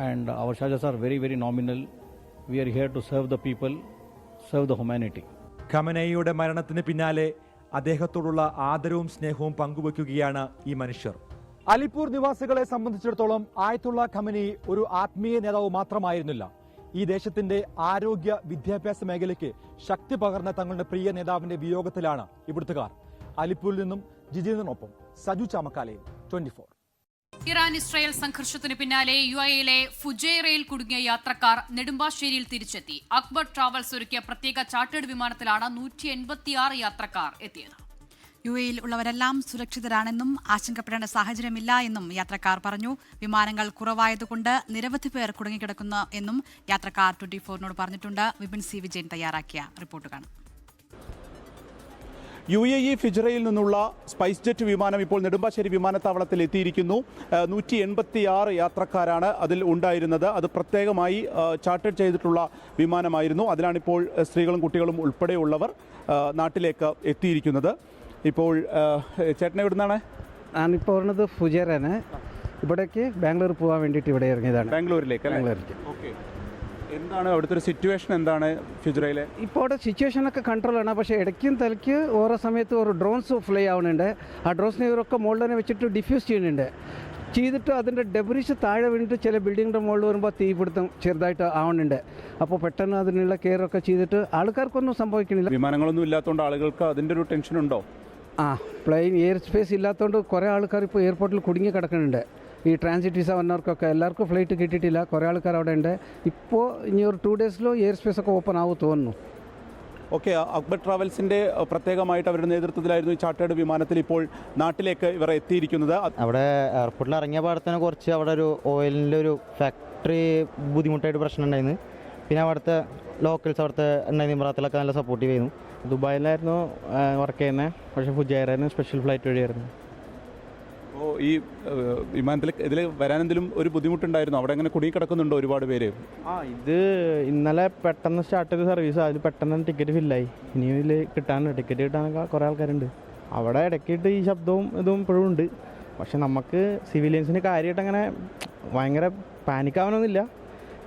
and our charges are very, very nominal. We are here to serve the people, serve the humanity. ഖമനേയിയുടെ മരണത്തിന് പിന്നാലെ അദ്ദേഹത്തോടുള്ള ആദരവും സ്നേഹവും പങ്കുവയ്ക്കുകയാണ് ഈ മനുഷ്യർ. അലിപ്പൂർ നിവാസികളെ സംബന്ധിച്ചിടത്തോളം ആയത്തുള്ള ഖമനി ഒരു ആത്മീയ നേതാവ് മാത്രമായിരുന്നില്ല. ഈ ദേശത്തിന്റെ ആരോഗ്യ വിദ്യാഭ്യാസ മേഖലയ്ക്ക് ശക്തി പകർന്ന തങ്ങളുടെ പ്രിയ നേതാവിന്റെ വിയോഗത്തിലാണ് ഇവിടുത്തുകാർ. അലിപ്പൂരിൽ നിന്നും ജിജിനൊപ്പം സജു ചാമക്കാലയിൽ 24. ഇറാൻ ഇസ്രായേൽ സംഘർഷത്തിന് പിന്നാലെ യുഎഇയിലെ ഫുജൈറയിൽ കുടുങ്ങിയ യാത്രക്കാർ നെടുമ്പാശ്ശേരിയിൽ തിരിച്ചെത്തി. അക്ബർ ട്രാവൽസ് ഒരുക്കിയ പ്രത്യേക ചാർട്ടേഡ് വിമാനത്തിലാണ് 186 യാത്രക്കാർ എത്തിയത്. യുഎഇയിൽ ഉള്ളവരെല്ലാം സുരക്ഷിതരാണെന്നും ആശങ്കപ്പെടേണ്ട സാഹചര്യമില്ല എന്നും യാത്രക്കാർ പറഞ്ഞു. വിമാനങ്ങൾ കുറവായതുകൊണ്ട് നിരവധി പേർ കുടുങ്ങിക്കിടക്കുന്നു എന്നും യാത്രക്കാർ 24നോട് പറഞ്ഞിട്ടുണ്ട്. വിപിൻ സി വിജയൻ തയ്യാറാക്കിയ റിപ്പോർട്ട് കാണാം. UAE ഫിജറയിൽ നിന്നുള്ള സ്പൈസ് ജെറ്റ് വിമാനം ഇപ്പോൾ നെടുമ്പാശ്ശേരി വിമാനത്താവളത്തിൽ എത്തിയിരിക്കുന്നു. 186 യാത്രക്കാരാണ് അതിൽ ഉണ്ടായിരുന്നത്. അത് പ്രത്യേകമായി ചാർട്ടേഡ് ചെയ്തിട്ടുള്ള വിമാനമായിരുന്നു. അതിലാണിപ്പോൾ സ്ത്രീകളും കുട്ടികളും ഉൾപ്പെടെയുള്ളവർ നാട്ടിലേക്ക് എത്തിയിരിക്കുന്നത്. ഇപ്പോൾ ചേട്ടനെ എവിടുന്നാണ്? ഞാനിപ്പോൾ പറഞ്ഞത് ഫുജേറാണ്. ഇവിടേക്ക് ബാംഗ്ലൂർ പോകാൻ വേണ്ടിയിട്ട് ഇവിടെ ഇറങ്ങിയതാണ്. ബാംഗ്ലൂരിലേക്ക്. ഓക്കെ, എന്താണ് അവിടുത്തെ ഒരു സിറ്റുവേഷൻ? എന്താണ് ഫിജറയിലെ ഇപ്പോൾ അവിടെ സിറ്റുവേഷനൊക്കെ കൺട്രോളാണ്. പക്ഷേ ഇടയ്ക്കും തലയ്ക്ക് ഓരോ സമയത്ത് ഒരു ഡ്രോൺസ് ഫ്ലൈ ആവുന്നുണ്ട്. ആ ഡ്രോൺസിനെ ഇവരൊക്കെ മുകളിൽ തന്നെ വെച്ചിട്ട് ഡിഫ്യൂസ് ചെയ്യുന്നുണ്ട്. ചെയ്തിട്ട് അതിൻ്റെ ഡെബ്രീസ് താഴെ വീണിട്ട് ചില ബിൽഡിങ്ങിൻ്റെ മുകളിൽ വരുമ്പോൾ തീപിടുത്തം ചെറുതായിട്ട് ആവുന്നുണ്ട്. അപ്പോൾ പെട്ടെന്ന് അതിനുള്ള കെയറൊക്കെ ചെയ്തിട്ട് ആൾക്കാർക്കൊന്നും സംഭവിക്കുന്നില്ല. വിമാനങ്ങളൊന്നും ഇല്ലാത്തതുകൊണ്ട് ആളുകൾക്ക് അതിൻ്റെ ഒരു ടെൻഷൻ ഉണ്ടോ? പ്ലെയിൻ എയർ സ്പേസ് ഇല്ലാത്തതുകൊണ്ട് കുറേ ആൾക്കാർ ഇപ്പോൾ എയർപോർട്ടിൽ കുടുങ്ങി കിടക്കുന്നുണ്ട്. ഈ ട്രാൻസിറ്റ് വിസ വന്നവർക്കൊക്കെ എല്ലാവർക്കും ഫ്ലൈറ്റ് കിട്ടിയിട്ടില്ല. കുറേ ആൾക്കാർ അവിടെ ഉണ്ട്. ഇപ്പോൾ ഇനി ഒരു 2 ഡേയ്സിലോ എയർ സ്പേസ് ഒക്കെ ഓപ്പൺ ആവും തോന്നുന്നു. ഓക്കെ, അക്ബർ ട്രാവൽസിൻ്റെ പ്രത്യേകമായിട്ട് അവരുടെ നേതൃത്വത്തിലായിരുന്നു ഈ ചാർട്ടേഡ് വിമാനത്തിൽ ഇപ്പോൾ നാട്ടിലേക്ക് ഇവർ എത്തിയിരിക്കുന്നത്. അവിടെ എയർപോർട്ടിൽ ഇറങ്ങിയ പാടത്തിന് കുറച്ച് അവിടെ ഒരു ഓയിലിൻ്റെ ഒരു ഫാക്ടറി ബുദ്ധിമുട്ടായിട്ട് പ്രശ്നം ഉണ്ടായിരുന്നു. പിന്നെ അവിടുത്തെ ലോക്കൽസ് അവിടുത്തെ ഉണ്ടായിരുന്ന ഇമ്രാത്തിലൊക്കെ നല്ല സപ്പോർട്ടീവ് ആയിരുന്നു. ദുബായിലായിരുന്നു വർക്ക് ചെയ്യുന്നത്. പക്ഷേ ഫുജൈറായിരുന്നു സ്പെഷ്യൽ ഫ്ലൈറ്റ് വഴിയായിരുന്നു. അപ്പോൾ ഈ വിമാനത്തിൽ ഇതിൽ വരാൻ എന്തെങ്കിലും ഒരു ബുദ്ധിമുട്ടുണ്ടായിരുന്നു? അവിടെ അങ്ങനെ കുടുങ്ങി കിടക്കുന്നുണ്ടോ ഒരുപാട് പേര്? ഇത് ഇന്നലെ പെട്ടെന്ന് സ്റ്റാർട്ട് ചെയ്ത സർവീസ്. അതിൽ പെട്ടെന്ന് ടിക്കറ്റ് ഫില്ലായി. ഇനി ഇതിൽ കിട്ടാനുണ്ട്. ടിക്കറ്റ് കിട്ടാനൊക്കെ കുറേ ആൾക്കാരുണ്ട്. അവിടെ ഇടയ്ക്കിട്ട് ഈ ശബ്ദവും ഇതും ഇപ്പോഴും ഉണ്ട്. പക്ഷെ നമുക്ക് സിവിലിയൻസിന് കാര്യമായിട്ട് അങ്ങനെ ഭയങ്കര പാനിക്കാവാനൊന്നുമില്ല.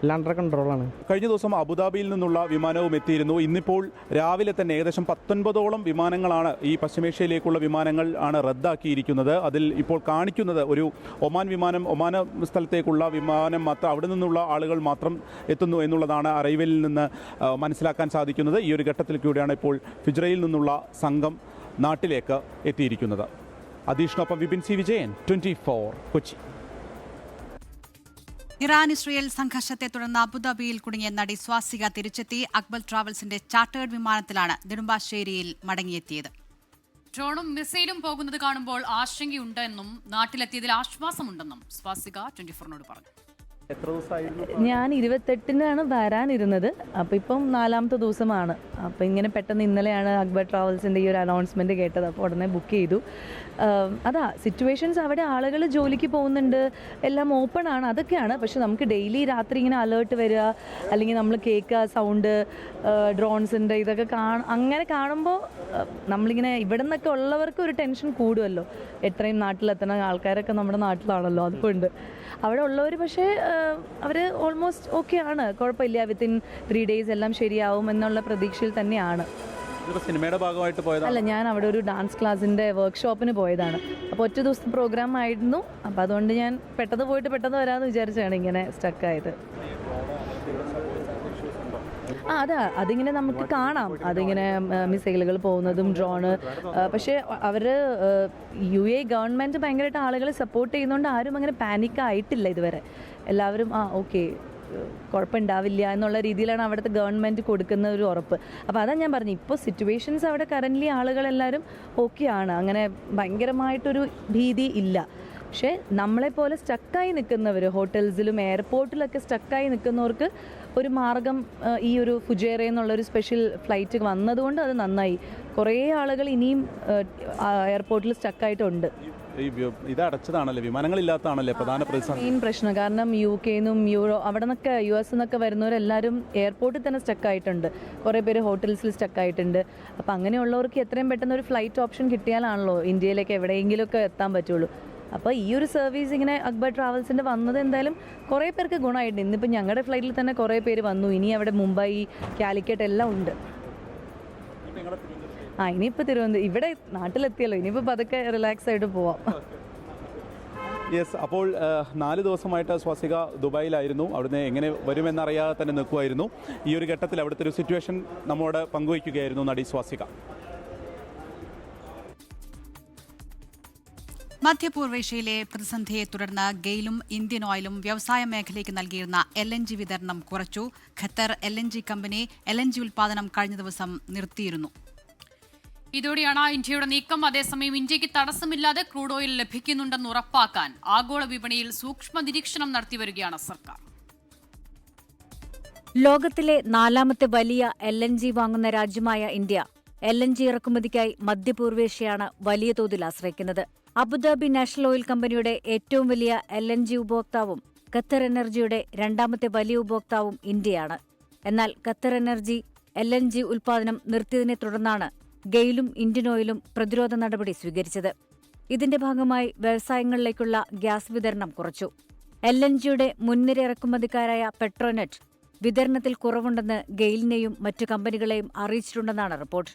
എല്ലാം അണ്ടർ കൺട്രോളാണ്. കഴിഞ്ഞ ദിവസം അബുദാബിയിൽ നിന്നുള്ള വിമാനവും എത്തിയിരുന്നു. ഇന്നിപ്പോൾ രാവിലെ തന്നെ ഏകദേശം 19ഓളം വിമാനങ്ങളാണ് ഈ പശ്ചിമേഷ്യയിലേക്കുള്ള വിമാനങ്ങൾ ആണ് റദ്ദാക്കിയിരിക്കുന്നത്. അതിൽ ഇപ്പോൾ കാണിക്കുന്നത് ഒരു ഒമാൻ വിമാനം, ഒമാൻ സ്ഥലത്തേക്കുള്ള വിമാനം മാത്രം, അവിടെ നിന്നുള്ള ആളുകൾ മാത്രം എത്തുന്നു എന്നുള്ളതാണ് അറൈവലിൽ നിന്ന് മനസ്സിലാക്കാൻ സാധിക്കുന്നത്. ഈ ഒരു ഘട്ടത്തിൽ കൂടിയാണ് ഇപ്പോൾ ഫിജറയിൽ നിന്നുള്ള സംഘം നാട്ടിലേക്ക് എത്തിയിരിക്കുന്നത്. അദീഷിനൊപ്പം Vipin C Vijayan, 24 Kochi. Iran Israel സംഘർഷത്തെ തുടർന്ന് അബുദാബിയിൽ കുടുങ്ങിയ നടി സ്വാസിക തിരിച്ചെത്തി. അക്ബർ ട്രാവൽസിന്റെ ചാർട്ടേഡ് വിമാനത്തിലാണ് നെടുമ്പാശ്ശേരിയിൽ മടങ്ങിയെത്തിയത്. ഡ്രോണും മിസൈലും പോകുന്നത് കാണുമ്പോൾ ആശങ്കയുണ്ടെന്നും നാട്ടിലെത്തിയതിൽ ആശ്വാസമുണ്ടെന്നും സ്വാസിക 24നോട് പറഞ്ഞു. ഞാൻ 28-നാണ് വരാനിരുന്നത്. അപ്പോൾ ഇപ്പം 4ാമത്തെ ദിവസമാണ്. അപ്പോൾ ഇങ്ങനെ പെട്ടെന്ന് ഇന്നലെയാണ് അക്ബർ ട്രാവൽസിൻ്റെ ഈ ഒരു അനൗൺസ്മെൻറ്റ് കേട്ടത്. അപ്പോൾ ഉടനെ ബുക്ക് ചെയ്തു. അതാ സിറ്റുവേഷൻസ്, അവിടെ ആളുകൾ ജോലിക്ക് പോകുന്നുണ്ട്, എല്ലാം ഓപ്പൺ ആണ്, അതൊക്കെയാണ്. പക്ഷെ നമുക്ക് ഡെയിലി രാത്രി ഇങ്ങനെ അലേർട്ട് വരിക, അല്ലെങ്കിൽ നമ്മൾ കേൾക്കുക സൗണ്ട്, ഡ്രോൺസിൻ്റെ ഇതൊക്കെ അങ്ങനെ കാണുമ്പോൾ നമ്മളിങ്ങനെ ഇവിടെ നിന്നൊക്കെ ഉള്ളവർക്ക് ഒരു ടെൻഷൻ കൂടുമല്ലോ. എത്രയും നാട്ടിലെത്തണ ആൾക്കാരൊക്കെ നമ്മുടെ നാട്ടിലാണല്ലോ, അതുകൊണ്ട് അവിടെ ഉള്ളവർ പക്ഷേ അവർ ഓൾമോസ്റ്റ് ഓക്കെ ആണ്, കുഴപ്പമില്ല, വിത്തിൻ 3 days എല്ലാം ശരിയാവും എന്നുള്ള പ്രതീക്ഷയിൽ തന്നെയാണ്. സിനിമയുടെ ഭാഗമായിട്ട് പോയതാണ്? അല്ല, ഞാൻ അവിടെ ഒരു ഡാൻസ് ക്ലാസ്സിൻ്റെ വർക്ക്ഷോപ്പിന് പോയതാണ്. അപ്പോൾ ഒറ്റ ദിവസത്തെ പ്രോഗ്രാം ആയിരുന്നു. അപ്പോൾ അതുകൊണ്ട് ഞാൻ പെട്ടെന്ന് പോയിട്ട് പെട്ടെന്ന് വരാമെന്ന് വിചാരിച്ചാണ് ഇങ്ങനെ സ്റ്റക്കായത്. അതാ, അതിങ്ങനെ നമുക്ക് കാണാം, അതിങ്ങനെ മിസൈലുകൾ പോകുന്നതും ഡ്രോണ്. പക്ഷേ അവർ UAE ഗവൺമെൻറ് ഭയങ്കരമായിട്ട് ആളുകളെ സപ്പോർട്ട് ചെയ്യുന്നതുകൊണ്ട് ആരും അങ്ങനെ പാനിക് ആയിട്ടില്ല ഇതുവരെ. എല്ലാവരും ഓക്കെ, കുഴപ്പമുണ്ടാവില്ല എന്നുള്ള രീതിയിലാണ് അവിടുത്തെ ഗവൺമെൻറ് കൊടുക്കുന്ന ഒരു ഉറപ്പ്. അപ്പോൾ അതാണ് ഞാൻ പറഞ്ഞു, ഇപ്പോൾ സിറ്റുവേഷൻസ് അവിടെ കറൻ്റ്ലി ആളുകളെല്ലാവരും ഓക്കെയാണ്, അങ്ങനെ ഭയങ്കരമായിട്ടൊരു ഭീതി ഇല്ല. പക്ഷേ നമ്മളെപ്പോലെ സ്റ്റക്കായി നിൽക്കുന്നവർ, ഹോട്ടൽസിലും എയർപോർട്ടിലൊക്കെ സ്റ്റക്കായി നിൽക്കുന്നവർക്ക് ഒരു മാർഗം ഈ ഒരു ഫുജേറ എന്നുള്ളൊരു സ്പെഷ്യൽ ഫ്ലൈറ്റ് വന്നതുകൊണ്ട് അത് നന്നായി. കുറേ ആളുകൾ ഇനിയും എയർപോർട്ടിൽ സ്റ്റക്കായിട്ടുണ്ട്. ഇത് അടച്ചതാണല്ലേ, വിമാനങ്ങളില്ലാത്തതാണല്ലേ പ്രധാന മെയിൻ പ്രശ്നം. കാരണം UK-ന്നും അവിടെ നിന്നൊക്കെ US നിന്നൊക്കെ വരുന്നവരെല്ലാവരും എയർപോർട്ടിൽ തന്നെ സ്റ്റക്കായിട്ടുണ്ട്. കുറേ പേര് ഹോട്ടൽസിൽ സ്റ്റക്കായിട്ടുണ്ട്. അപ്പോൾ അങ്ങനെയുള്ളവർക്ക് എത്രയും പെട്ടെന്ന് ഒരു ഫ്ലൈറ്റ് ഓപ്ഷൻ കിട്ടിയാലാണല്ലോ ഇന്ത്യയിലേക്ക് എവിടെയെങ്കിലുമൊക്കെ എത്താൻ പറ്റുള്ളൂ. അപ്പോൾ ഈ ഒരു സർവീസ് ഇങ്ങനെ അക്ബർ ട്രാവൽസിൻ്റെ വന്നത് എന്തായാലും കുറേ പേർക്ക് ഗുണമായിട്ടുണ്ട്. ഇന്നിപ്പോൾ ഞങ്ങളുടെ ഫ്ലൈറ്റിൽ തന്നെ കുറേ പേര് വന്നു. ഇനി അവിടെ മുംബൈ, കാലിക്കറ്റ് എല്ലാം ഉണ്ട്. ഇനിയിപ്പോൾ തിരുവനന്തപുരം ഇവിടെ നാട്ടിലെത്തിയല്ലോ, ഇനിയിപ്പോൾ പതുക്കെ റിലാക്സ് ആയിട്ട് പോവാം. യെസ്, അപ്പോൾ 4 ദിവസമായിട്ട് സ്വാസിക ദുബായിലായിരുന്നു. അവിടുന്ന് എങ്ങനെ വരുമെന്നറിയാതെ തന്നെ നിൽക്കുമായിരുന്നു. ഈ ഒരു ഘട്ടത്തിൽ അവിടുത്തെ ഒരു സിറ്റുവേഷൻ നമ്മോട് പങ്കുവയ്ക്കുകയായിരുന്നു നടി സ്വാസിക. മധ്യപൂർവേഷ്യയിലെ പ്രതിസന്ധിയെ തുടർന്ന് ഗെയിലും ഇന്ത്യൻ ഓയിലും വ്യവസായ മേഖലയ്ക്ക് നൽകിയിരുന്ന LNG വിതരണം കുറച്ചു. ഖത്തർ LNG കമ്പനി LNG ഉൽപാദനം കഴിഞ്ഞ ദിവസം നിർത്തിയിരുന്നു. ഇതോടെയാണ് ഇന്ത്യയുടെ നീക്കം. അതേസമയം ഇന്ത്യക്ക് തടസ്സമില്ലാതെ ക്രൂഡ് ഓയിൽ ലഭിക്കുന്നുണ്ടെന്ന് ഉറപ്പാക്കാൻ ആഗോള വിപണിയിൽ സൂക്ഷ്മ നിരീക്ഷണം നടത്തിവരികയാണ് സർക്കാർ. ലോകത്തിലെ 4ാമത്തെ വലിയ LNG വാങ്ങുന്ന രാജ്യമായ ഇന്ത്യ LNG ഇറക്കുമതിക്കായി മധ്യപൂർവേഷ്യയാണ് വലിയ തോതിൽ ആശ്രയിക്കുന്നത്. അബുദാബി നാഷണൽ ഓയിൽ കമ്പനിയുടെ ഏറ്റവും വലിയ LNG ഉപഭോക്താവും ഖത്തർ എനർജിയുടെ 2ാമത്തെ വലിയ ഉപഭോക്താവും ഇന്ത്യയാണ്. എന്നാൽ ഖത്തർ എനർജി LNG ഉൽപാദനം നിർത്തിയതിനെ തുടർന്നാണ് ഗെയിലും ഇന്ത്യൻ ഓയിലും പ്രതിരോധ നടപടി സ്വീകരിച്ചത്. ഇതിന്റെ ഭാഗമായി വ്യവസായങ്ങളിലേക്കുള്ള ഗ്യാസ് വിതരണം കുറച്ചു. LNGയുടെ മുൻനിര ഇറക്കുമതിക്കാരായ പെട്രോനെറ്റ് വിതരണത്തിൽ കുറവുണ്ടെന്ന് ഗെയിലിനെയും മറ്റു കമ്പനികളെയും അറിയിച്ചിട്ടുണ്ടെന്നാണ് റിപ്പോർട്ട്.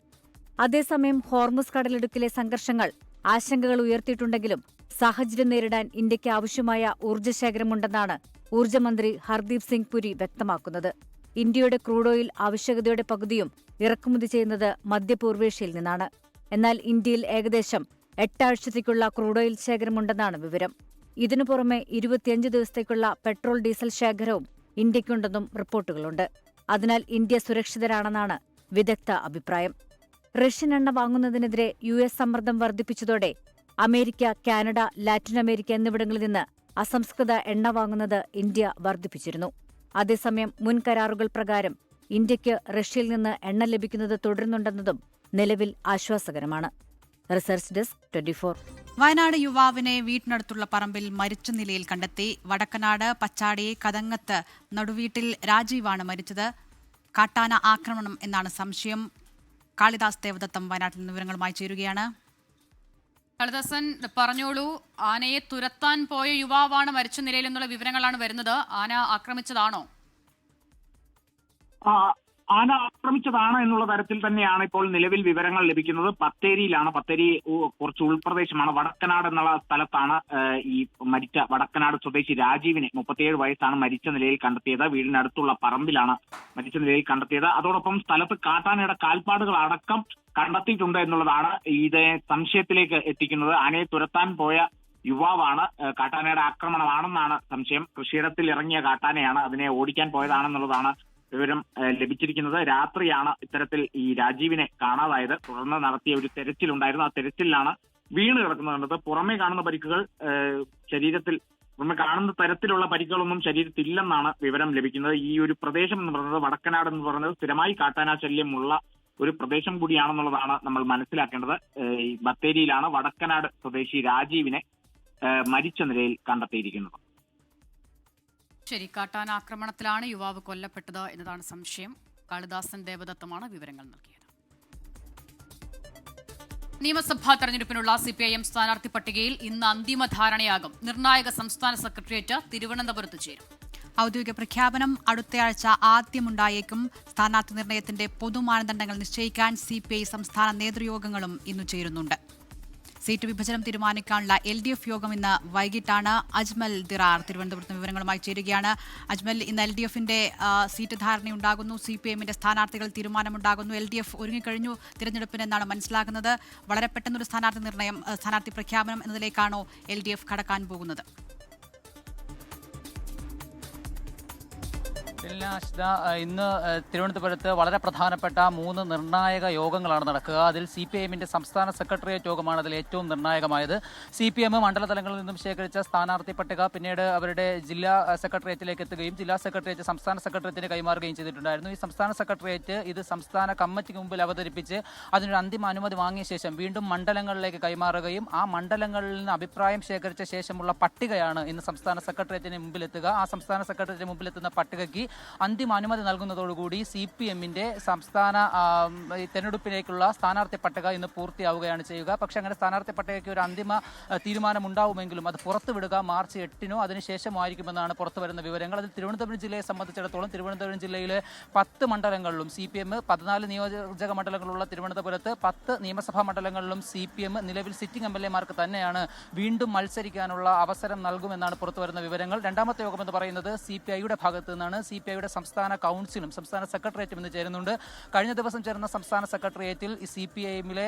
അതേസമയം ഹോർമുസ് കടലിടുക്കിലെ സംഘർഷങ്ങൾ ആശങ്കകൾ ഉയർത്തിയിട്ടുണ്ടെങ്കിലും സാഹചര്യം നേരിടാൻ ഇന്ത്യയ്ക്ക് ആവശ്യമായ ഊർജ്ജശേഖരമുണ്ടെന്നാണ് ഊർജ്ജമന്ത്രി ഹർദീപ് സിംഗ് പുരി വ്യക്തമാക്കുന്നത്. ഇന്ത്യയുടെ ക്രൂഡ് ഓയിൽ ആവശ്യകതയുടെ പകുതിയും ഇറക്കുമതി ചെയ്യുന്നത് മധ്യപൂർവേഷ്യയിൽ നിന്നാണ്. എന്നാൽ ഇന്ത്യയിൽ ഏകദേശം 8 ആഴ്ചത്തേക്കുള്ള ക്രൂഡ് ഓയിൽ ശേഖരമുണ്ടെന്നാണ് വിവരം. ഇതിനു പുറമെ 25 ദിവസത്തേക്കുള്ള പെട്രോൾ ഡീസൽ ശേഖരവും ഇന്ത്യയ്ക്കുണ്ടെന്നും റിപ്പോർട്ടുകളുണ്ട്. അതിനാൽ ഇന്ത്യ സുരക്ഷിതരാണെന്നാണ് വിദഗ്ധ അഭിപ്രായം. റഷ്യൻ എണ്ണ വാങ്ങുന്നതിനെതിരെ US സമ്മർദ്ദം വർദ്ധിപ്പിച്ചതോടെ അമേരിക്ക, കാനഡ, ലാറ്റിൻ അമേരിക്ക എന്നിവിടങ്ങളിൽ നിന്ന് അസംസ്കൃത എണ്ണ വാങ്ങുന്നത് ഇന്ത്യ വർദ്ധിപ്പിച്ചിരുന്നു. അതേസമയം മുൻ കരാറുകൾ പ്രകാരം ഇന്ത്യയ്ക്ക് റഷ്യയിൽ നിന്ന് എണ്ണ ലഭിക്കുന്നത് തുടരുന്നുണ്ടെന്നതും നിലവിൽ ആശ്വാസകരമാണ്. Research desk 24. വയനാട് യുവാവിനെ വീട്ടിനടുത്തുള്ള പറമ്പിൽ മരിച്ച നിലയിൽ കണ്ടെത്തി. വടക്കനാട് പച്ചാടി കതങ്ങത്ത് നടുവീട്ടിൽ രാജീവാണ് മരിച്ചത്. കാട്ടാന ആക്രമണം എന്നാണ് സംശയം. കാളിദാസ് ദേവദത്തം വയനാട്ടിൽ നിന്ന് വിവരങ്ങളുമായി ചേരുകയാണ്. കാളിദാസൻ, പറഞ്ഞോളൂ. ആനയെ തുരത്താൻ പോയ യുവാവാണ് മരിച്ച നിലയിൽ എന്നുള്ള വിവരങ്ങളാണ് വരുന്നത്. ആന ആക്രമിച്ചതാണോ? ആന ആക്രമിച്ചതാണ് എന്നുള്ള തരത്തിൽ തന്നെയാണ് ഇപ്പോൾ നിലവിൽ വിവരങ്ങൾ ലഭിക്കുന്നത്. ബത്തേരിയിലാണ്. ബത്തേരി കുറച്ച് ഉൾപ്രദേശമാണ്. വടക്കനാട് എന്നുള്ള സ്ഥലത്താണ് ഈ മരിച്ച വടക്കനാട് സ്വദേശി രാജീവിനെ 37 വയസ്സാണ് മരിച്ച നിലയിൽ കണ്ടെത്തിയത്. വീടിനടുത്തുള്ള പറമ്പിലാണ് മരിച്ച നിലയിൽ കണ്ടെത്തിയത്. അതോടൊപ്പം സ്ഥലത്ത് കാട്ടാനയുടെ കാൽപ്പാടുകൾ അടക്കം കണ്ടെത്തിയിട്ടുണ്ട് എന്നുള്ളതാണ് ഇതിനെ സംശയത്തിലേക്ക് എത്തിക്കുന്നത്. ആനയെ തുരത്താൻ പോയ യുവാവാണ്. കാട്ടാനയുടെ ആക്രമണമാണെന്നാണ് സംശയം. കൃഷിയിടത്തിൽ ഇറങ്ങിയ കാട്ടാനയാണ്. അതിനെ ഓടിക്കാൻ പോയതാണെന്നുള്ളതാണ് വിവരം ലഭിച്ചിരിക്കുന്നത്. രാത്രിയാണ് ഇത്തരത്തിൽ ഈ രാജീവിനെ കാണാതായത്. തുടർന്ന് നടത്തിയ ഒരു തെരച്ചിലുണ്ടായിരുന്നു. ആ തെരച്ചിലാണ് വീണ് കിടക്കുന്നത്. പുറമേ കാണുന്ന പരിക്കുകൾ ശരീരത്തിൽ പുറമെ കാണുന്ന തരത്തിലുള്ള പരിക്കുകളൊന്നും ശരീരത്തില്ലെന്നാണ് വിവരം ലഭിക്കുന്നത്. ഈ ഒരു പ്രദേശം എന്ന് പറയുന്നത് വടക്കനാട് എന്ന് പറയുന്നത് സ്ഥിരമായി കാട്ടാന ശല്യമുള്ള ഒരു പ്രദേശം കൂടിയാണെന്നുള്ളതാണ് നമ്മൾ മനസ്സിലാക്കേണ്ടത്. ഈ ബത്തേരിയിലാണ് വടക്കനാട് സ്വദേശി രാജീവിനെ മരിച്ച നിലയിൽ കണ്ടെത്തിയിരിക്കുന്നത്. ശരി, കാട്ടാന ആക്രമണത്തിലാണ് യുവാവ് കൊല്ലപ്പെട്ടത് എന്നതാണ് സംശയം. കാളിദാസൻ ദേവദത്തമാണ് വിവരങ്ങൾ നൽകിയത്. നിയമസഭാ തെരഞ്ഞെടുപ്പിനുള്ള CPIM സ്ഥാനാർത്ഥി പട്ടികയിൽ ഇന്ന് അന്തിമ ധാരണയാകും. നിർണായക സംസ്ഥാന സെക്രട്ടേറിയറ്റ് തിരുവനന്തപുരത്ത് ചേരും. ഔദ്യോഗിക പ്രഖ്യാപനം അടുത്തയാഴ്ച ആദ്യമുണ്ടായേക്കും. സ്ഥാനാർത്ഥി നിർണയത്തിന്റെ പൊതുമാനദണ്ഡങ്ങൾ നിശ്ചയിക്കാൻ CPI സംസ്ഥാന നേതൃയോഗങ്ങളും ഇന്നു ചേരുന്നുണ്ട്. സീറ്റ് വിഭജനം തീരുമാനിക്കാനുള്ള LDF യോഗം ഇന്ന് വൈകിട്ടാണ്. അജ്മൽ ദിറാർ തിരുവനന്തപുരത്ത് വിവരങ്ങളുമായി ചേരുകയാണ്. അജ്മൽ, ഇന്ന് LDFന്റെ സീറ്റ് ധാരണയുണ്ടാകുന്നു. CPIMന്റെ സ്ഥാനാർത്ഥികൾ തീരുമാനമുണ്ടാകുന്നു. LDF ഒരുങ്ങിക്കഴിഞ്ഞു തിരഞ്ഞെടുപ്പിന് എന്നാണ് മനസ്സിലാക്കുന്നത്. വളരെ പെട്ടെന്നൊരു സ്ഥാനാർത്ഥി പ്രഖ്യാപനം എന്നതിലേക്കാണോ LDF കടക്കാൻ പോകുന്നത്? ഇന്ന് തിരുവനന്തപുരത്ത് വളരെ പ്രധാനപ്പെട്ട 3 നിർണായക യോഗങ്ങളാണ് നടക്കുക. അതിൽ CPIMന്റെ സംസ്ഥാന സെക്രട്ടേറിയറ്റ് യോഗമാണ് അതിൽ ഏറ്റവും നിർണായകമായത്. CPIM മണ്ഡലതലങ്ങളിൽ നിന്നും ശേഖരിച്ച സ്ഥാനാർത്ഥി പട്ടിക പിന്നീട് അവരുടെ ജില്ലാ സെക്രട്ടേറിയറ്റിലേക്ക് എത്തുകയും ജില്ലാ സെക്രട്ടേറിയറ്റ് സംസ്ഥാന സെക്രട്ടേറിയറ്റിന് കൈമാറുകയും ചെയ്തിട്ടുണ്ടായിരുന്നു. ഈ സംസ്ഥാന സെക്രട്ടേറിയറ്റ് ഇത് സംസ്ഥാന കമ്മിറ്റിക്ക് മുമ്പിൽ അവതരിപ്പിച്ച് അതിനൊരു അന്തിമ അനുമതി വാങ്ങിയ ശേഷം വീണ്ടും മണ്ഡലങ്ങളിലേക്ക് കൈമാറുകയും ആ മണ്ഡലങ്ങളിൽ നിന്ന് അഭിപ്രായം ശേഖരിച്ച ശേഷമുള്ള പട്ടികയാണ് ഇന്ന് സംസ്ഥാന സെക്രട്ടേറിയറ്റിന് മുമ്പിലെത്തുക. ആ സംസ്ഥാന സെക്രട്ടേറിയറ്റിന് മുമ്പിലെത്തുന്ന പട്ടികയ്ക്ക് അന്തിമ അനുമതി നൽകുന്നതോടുകൂടി CPM-ന്റെ സംസ്ഥാന തെരഞ്ഞെടുപ്പിലേക്കുള്ള സ്ഥാനാർത്ഥി പട്ടിക ഇന്ന് പൂർത്തിയാവുകയാണ് ചെയ്യുക. പക്ഷേ അങ്ങനെ സ്ഥാനാർത്ഥി പട്ടികയ്ക്ക് ഒരു അന്തിമ തീരുമാനമുണ്ടാവുമെങ്കിലും അത് പുറത്തുവിടുക മാർച്ച് 8-നോ അതിനുശേഷമായിരിക്കുമെന്നാണ് പുറത്തുവരുന്ന വിവരങ്ങൾ. അതിൽ തിരുവനന്തപുരം ജില്ലയെ സംബന്ധിച്ചിടത്തോളം തിരുവനന്തപുരം ജില്ലയിലെ 10 മണ്ഡലങ്ങളിലും CPM 14 നിയോജക മണ്ഡലങ്ങളുള്ള തിരുവനന്തപുരത്ത് 10 നിയമസഭാ മണ്ഡലങ്ങളിലും CPM നിലവിൽ സിറ്റിംഗ് MLA-മാർക്ക് തന്നെയാണ് വീണ്ടും മത്സരിക്കാനുള്ള അവസരം നൽകുമെന്നാണ് പുറത്തുവരുന്ന വിവരങ്ങൾ. രണ്ടാമത്തെ യോഗം എന്ന് പറയുന്നത് CPI-യുടെ ഭാഗത്ത് നിന്നാണ്. CPI-യുടെ സംസ്ഥാന കൗൺസിലും സംസ്ഥാന സെക്രട്ടേറിയറ്റും ഇന്ന് ചേരുന്നുണ്ട്. കഴിഞ്ഞ ദിവസം ചേർന്ന സംസ്ഥാന സെക്രട്ടേറിയറ്റിൽ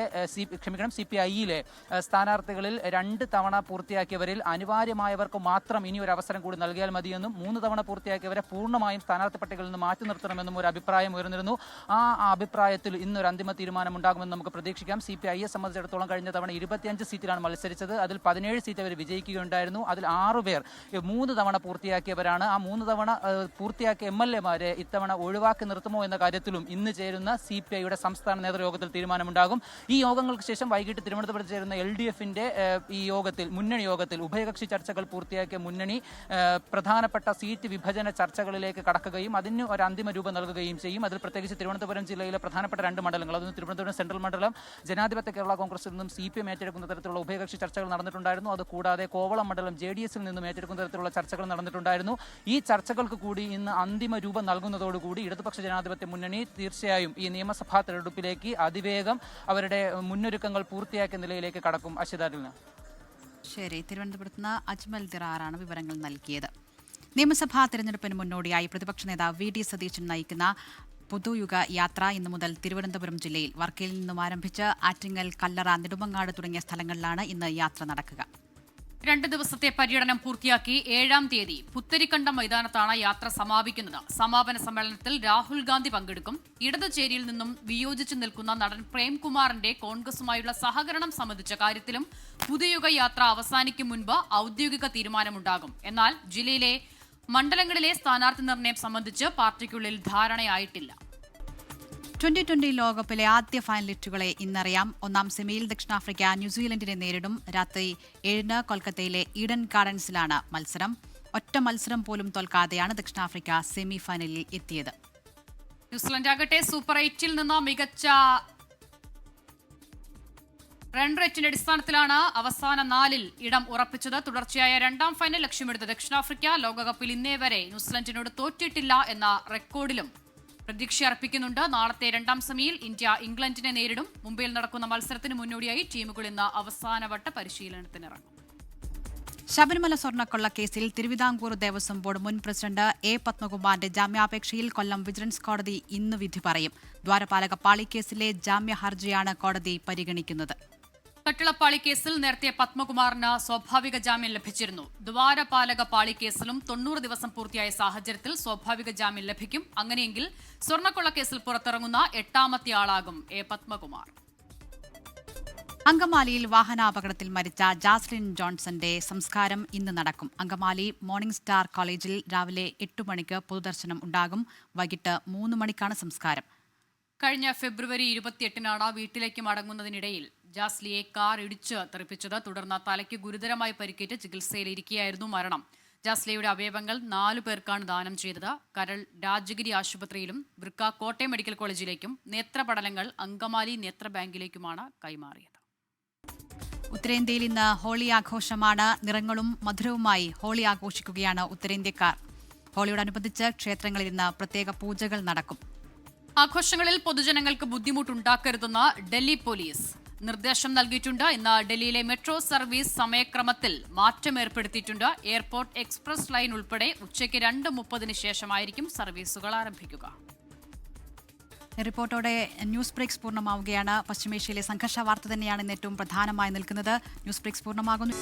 CPI-യിലെ സ്ഥാനാർത്ഥികളിൽ 2 തവണ പൂർത്തിയാക്കിയവരിൽ അനിവാര്യമായവർക്ക് മാത്രം ഇനി ഒരു അവസരം കൂടി നൽകിയാൽ മതിയെന്നും 3 തവണ പൂർത്തിയാക്കിയവരെ പൂർണ്ണമായും സ്ഥാനാർത്ഥി പട്ടികയിൽ നിന്ന് മാറ്റി നിർത്തണമെന്നും ഒരു അഭിപ്രായം ഉയർന്നിരുന്നു. ആ അഭിപ്രായത്തിൽ ഇന്നൊരു അന്തിമ തീരുമാനം ഉണ്ടാകുമെന്ന് നമുക്ക് പ്രതീക്ഷിക്കാം. CPI-യെ സംബന്ധിച്ചിടത്തോളം കഴിഞ്ഞ തവണ 25 സീറ്റിലാണ് മത്സരിച്ചത്. അതിൽ 17 സീറ്റ് അവർ വിജയിക്കുകയുണ്ടായിരുന്നു. അതിൽ 6 പേർ 3 തവണ പൂർത്തിയാക്കിയവരാണ്. ആ 3 തവണ പൂർത്തിയാക്കിയ MLA-മാരെ ഇത്തവണ ഒഴിവാക്കി നിർത്തുമോ എന്ന കാര്യത്തിലും ഇന്ന് ചേരുന്ന CPI-യുടെ സംസ്ഥാന നേതൃയോഗത്തിൽ തീരുമാനമുണ്ടാകും. ഈ യോഗങ്ങൾക്ക് ശേഷം വൈകിട്ട് തിരുവനന്തപുരത്ത് ചേരുന്ന LDF-ന്റെ ഈ യോഗത്തിൽ മുന്നണി യോഗത്തിൽ ഉഭയകക്ഷി ചർച്ചകൾ പൂർത്തിയാക്കിയ മുന്നണി പ്രധാനപ്പെട്ട സീറ്റ് വിഭജന ചർച്ചകളിലേക്ക് കടക്കുകയും അതിന് ഒരു അന്തിമ രൂപം നൽകുകയും ചെയ്യും. അതിൽ പ്രത്യേകിച്ച് തിരുവനന്തപുരം ജില്ലയിലെ പ്രധാനപ്പെട്ട 2 മണ്ഡലങ്ങൾ, അതൊന്ന് തിരുവനന്തപുരം സെൻട്രൽ മണ്ഡലം ജനാധിപത്യ കേരള കോൺഗ്രസിൽ നിന്നും CPM ഏറ്റെടുക്കുന്ന തരത്തിലുള്ള ഉഭയകക്ഷി ചർച്ചകൾ നടന്നിട്ടുണ്ടായിരുന്നു. അതുകൂടാതെ കോവളം മണ്ഡലം JDS-ൽ നിന്നും ഏറ്റെടുക്കുന്ന തരത്തിലുള്ള ചർച്ചകൾ നടന്നിട്ടുണ്ടായിരുന്നു. ഈ ചർച്ചകൾക്ക് കൂടി ഇന്ന് അന്തിമ രൂപം നൽകുന്നതോടുകൂടി ഇടതുപക്ഷ ജനാധിപത്യ മുന്നണി തീർച്ചയായും ഈ നിയമസഭാ തെരഞ്ഞെടുപ്പിലേക്ക് അതിവേഗം അവരുടെ മുന്നൊരുക്കങ്ങൾ പൂർത്തിയാക്കിയ നിലയിലേക്ക് കടക്കും. അശ്വതാരിൽ ശരി, തിരുവനന്തപുരത്ത് നിന്ന് അജ്മൽ ദിറാറാണ് വിവരങ്ങൾ നൽകിയത്. നിയമസഭാ തെരഞ്ഞെടുപ്പിന് മുന്നോടിയായി പ്രതിപക്ഷ നേതാവ് VD സതീശൻ നയിക്കുന്ന പുതുയുഗ യാത്ര ഇന്നു മുതൽ തിരുവനന്തപുരം ജില്ലയിൽ വർക്കയിൽ നിന്നും ആരംഭിച്ച് ആറ്റിങ്ങൽ, കല്ലറ, നെടുമങ്ങാട് തുടങ്ങിയ സ്ഥലങ്ങളിലാണ് ഇന്ന് യാത്ര നടക്കുക. 2 ദിവസത്തെ പര്യടനം പൂർത്തിയാക്കി 7-ാം തീയതി പുത്തരിക്കണ്ടം മൈതാനത്താണ് യാത്ര സമാപിക്കുന്നത്. സമാപന സമ്മേളനത്തിൽ രാഹുൽ ഗാന്ധി പങ്കെടുക്കും. ഇടതുചേരിയിൽ നിന്നും വിയോജിച്ചു നിൽക്കുന്ന നടൻ പ്രേംകുമാറിന്റെ കോൺഗ്രസുമായുള്ള സഹകരണം സംബന്ധിച്ച കാര്യത്തിലും പുതുയുഗ യാത്ര അവസാനിക്കും മുൻപ് ഔദ്യോഗിക തീരുമാനമുണ്ടാകും. എന്നാൽ ജില്ലയിലെ മണ്ഡലങ്ങളിലെ സ്ഥാനാർത്ഥി നിർണയം സംബന്ധിച്ച് പാർട്ടിക്കുള്ളിൽ ധാരണയായിട്ടില്ല. 2020 ലോകകപ്പിലെ ആദ്യ ഫൈനലിസ്റ്റുകളെ ഇന്നറിയാം. 1-ാം സെമിയിൽ ദക്ഷിണാഫ്രിക്ക ന്യൂസിലൻഡിനെ നേരിടും. രാത്രി 7-ന് കൊൽക്കത്തയിലെ ഈഡൻ ഗാർഡൻസിലാണ് മത്സരം. ഒറ്റ മത്സരം പോലും തോൽക്കാതെയാണ് ദക്ഷിണാഫ്രിക്ക സെമി ഫൈനലിൽ എത്തിയത്. ന്യൂസിലൻഡ് ആകട്ടെ സൂപ്പർ 8-ൽ നിന്ന് മികച്ച റൺ റേറ്റിന്റെ അടിസ്ഥാനത്തിലാണ് അവസാന 4-ൽ ഇടം ഉറപ്പിച്ചത്. തുടർച്ചയായ 2-ാം ഫൈനൽ ലക്ഷ്യമെടുത്ത ദക്ഷിണാഫ്രിക്ക ലോകകപ്പിൽ ഇന്നേ വരെ ന്യൂസിലൻഡിനോട് തോറ്റിട്ടില്ല എന്ന റെക്കോർഡിലും പ്രതീക്ഷ അർപ്പിക്കുന്നുണ്ട്. നാളത്തെ 2-ാം സെമിയിൽ ഇന്ത്യ ഇംഗ്ലണ്ടിനെ നേരിടും. മുംബൈയിൽ നടക്കുന്ന മത്സരത്തിന് മുന്നോടിയായി ടീമുകൾ ഇന്ന് അവസാനവട്ട പരിശീലനത്തിനിറങ്ങും. ശബരിമല സ്വർണ്ണക്കൊള്ള കേസിൽ തിരുവിതാംകൂർ ദേവസ്വം ബോർഡ് മുൻ പ്രസിഡന്റ് A. പത്മകുമാറിന്റെ ജാമ്യാപേക്ഷയിൽ കൊല്ലം വിജിലൻസ് കോടതി ഇന്ന് വിധി പറയും. ദ്വാരപാലക പാളി കേസിലെ ജാമ്യ ഹർജിയാണ് കോടതി പരിഗണിക്കുന്നത്. കട്ടിളപ്പാളി കേസിൽ നേരത്തെ പത്മകുമാറിന് സ്വാഭാവിക ജാമ്യം ലഭിച്ചിരുന്നു. ദ്വാരപാലക പാളി കേസിലും 90 ദിവസം പൂർത്തിയായ സാഹചര്യത്തിൽ സ്വാഭാവിക ജാമ്യം ലഭിക്കും. അങ്ങനെയെങ്കിൽ സ്വർണ്ണക്കൊള്ള കേസിൽ പുറത്തിറങ്ങുന്ന 8-ാമത്തെ ആളാകും A. പത്മകുമാർ. അങ്കമാലിയിൽ വാഹനാപകടത്തിൽ മരിച്ച ജാസ്ലിൻ ജോൺസന്റെ സംസ്കാരം ഇന്ന് നടക്കും. അങ്കമാലി മോർണിംഗ് സ്റ്റാർ കോളേജിൽ രാവിലെ 8 മണിക്ക് പൊതുദർശനം ഉണ്ടാകും. വൈകിട്ട് 3 മണിക്കാണ് സംസ്കാരം. കഴിഞ്ഞ ഫെബ്രുവരി 28-നാണ് വീട്ടിലേക്ക് മടങ്ങുന്നതിനിടയിൽ ജാസ്ലിയെ കാർ ഇടിച്ച് തെറിപ്പിച്ചത്. തുടർന്ന് തലയ്ക്ക് ഗുരുതരമായി പരിക്കേറ്റ് ചികിത്സയിലിരിക്കുകയായിരുന്നു മരണം. ജാസ്ലിയുടെ അവയവങ്ങൾ 4 പേർക്കാണ് ദാനം ചെയ്തത്. കരൾ രാജഗിരി ആശുപത്രിയിലും വൃക്ക കോട്ടയം മെഡിക്കൽ കോളേജിലേക്കും നേത്രപടലങ്ങൾ അങ്കമാലി നേത്ര ബാങ്കിലേക്കുമാണ് കൈമാറിയത്. ഉത്തരേന്ത്യയിൽ ഇന്ന് ഹോളി ആഘോഷമാണ്. നിറങ്ങളും മധുരവുമായി ഹോളി ആഘോഷിക്കുകയാണ് ഉത്തരേന്ത്യക്കാർ. ഹോളിയോടനുബന്ധിച്ച് ക്ഷേത്രങ്ങളിൽ ഇന്ന് പ്രത്യേക പൂജകൾ നടക്കും. ആഘോഷങ്ങളിൽ പൊതുജനങ്ങൾക്ക് ബുദ്ധിമുട്ടുണ്ടാക്കരുതെന്ന് ഡൽഹി പോലീസ് നിർദ്ദേശം നൽകിയിട്ടുണ്ട്. ഇന്ന് ഡൽഹിയിലെ മെട്രോ സർവീസ് സമയക്രമത്തിൽ മാറ്റം ഏർപ്പെടുത്തിയിട്ടുണ്ട്. എയർപോർട്ട് എക്സ്പ്രസ് ലൈൻ ഉൾപ്പെടെ ഉച്ചയ്ക്ക് 2:30 ശേഷമായിരിക്കും സർവീസുകൾ ആരംഭിക്കുക. റിപ്പോർട്ടോടെ ന്യൂസ് ബ്രേക്സ് പൂർണ്ണമാവുകയാണ്. പശ്ചിമേഷ്യയിലെ സംഘർഷ വാർത്ത തന്നെയാണ് ഇന്ന് ഏറ്റവും പ്രധാനമായി നിൽക്കുന്നത്. ന്യൂസ് ബ്രേക്സ് പൂർണ്ണമാകുന്നു.